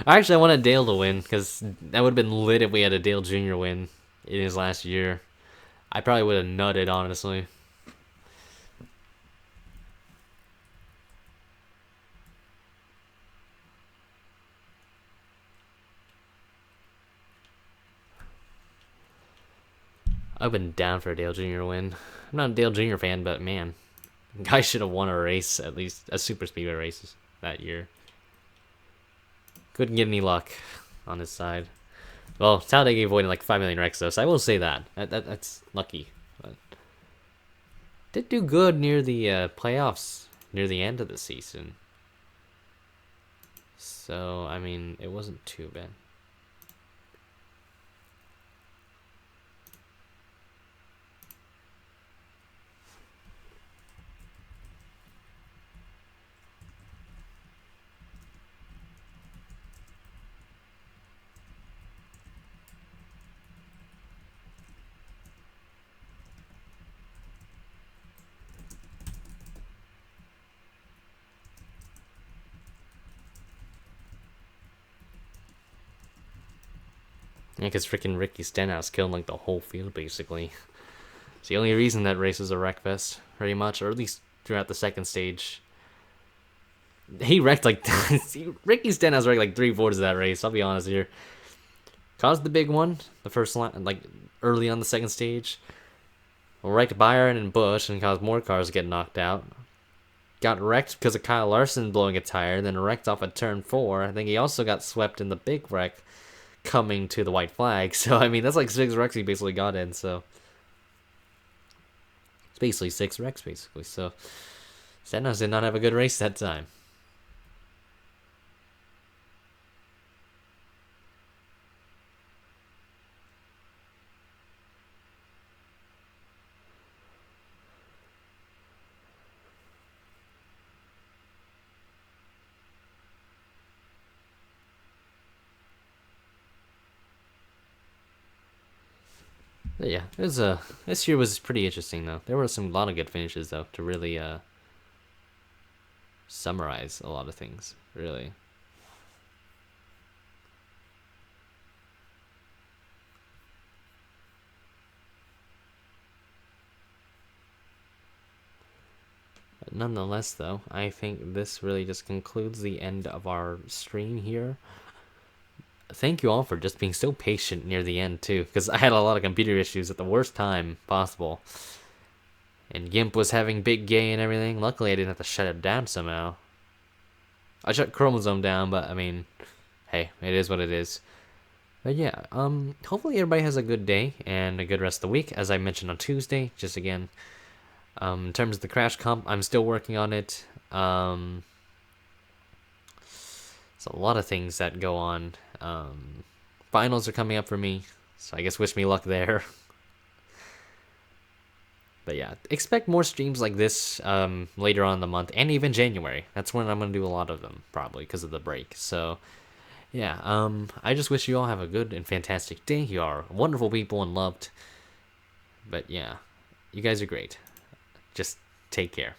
Actually, I wanted Dale to win because that would have been lit if we had a Dale Jr. win in his last year. I probably would have nutted, honestly. I've been down for a Dale Jr. win. I'm not a Dale Jr. fan, but man, guy should have won a race, at least a super speedway race that year. Couldn't get any luck on his side. Well, Talladega avoided like 5 million wrecks though, so I will say that. That's lucky. But did do good near the playoffs, near the end of the season. So, I mean, it wasn't too bad. Yeah, because freaking Ricky Stenhouse killed like the whole field basically. It's the only reason that race was a wreck fest, pretty much, or at least throughout the second stage. He wrecked like Ricky Stenhouse wrecked like 3/4 of that race. I'll be honest here. Caused the big one, the first line, like early on the second stage. Wrecked Byron and Bush and caused more cars to get knocked out. Got wrecked because of Kyle Larson blowing a tire, then wrecked off at turn 4. I think he also got swept in the big wreck coming to the white flag. So, I mean, that's like 6 wrecks he basically got in, so. It's basically 6 wrecks, basically. So, Stenhouse did not have a good race that time. But yeah, it was this year was pretty interesting though. There were a lot of good finishes though to really summarize a lot of things, really. But nonetheless though, I think this really just concludes the end of our stream here. Thank you all for just being so patient near the end too, because I had a lot of computer issues at the worst time possible. And GIMP was having big gay and everything. Luckily I didn't have to shut it down somehow. I shut Chromosome down, but I mean, hey, it is what it is. But yeah, hopefully everybody has a good day and a good rest of the week. As I mentioned on Tuesday, just again, in terms of the Crash Comp, I'm still working on it. There's a lot of things that go on. Finals are coming up for me, so I guess wish me luck there. But yeah, expect more streams like this later on in the month, and even January. That's when I'm going to do a lot of them, probably, because of the break. So, yeah, I just wish you all have a good and fantastic day. You are wonderful people and loved. But yeah, you guys are great. Just take care.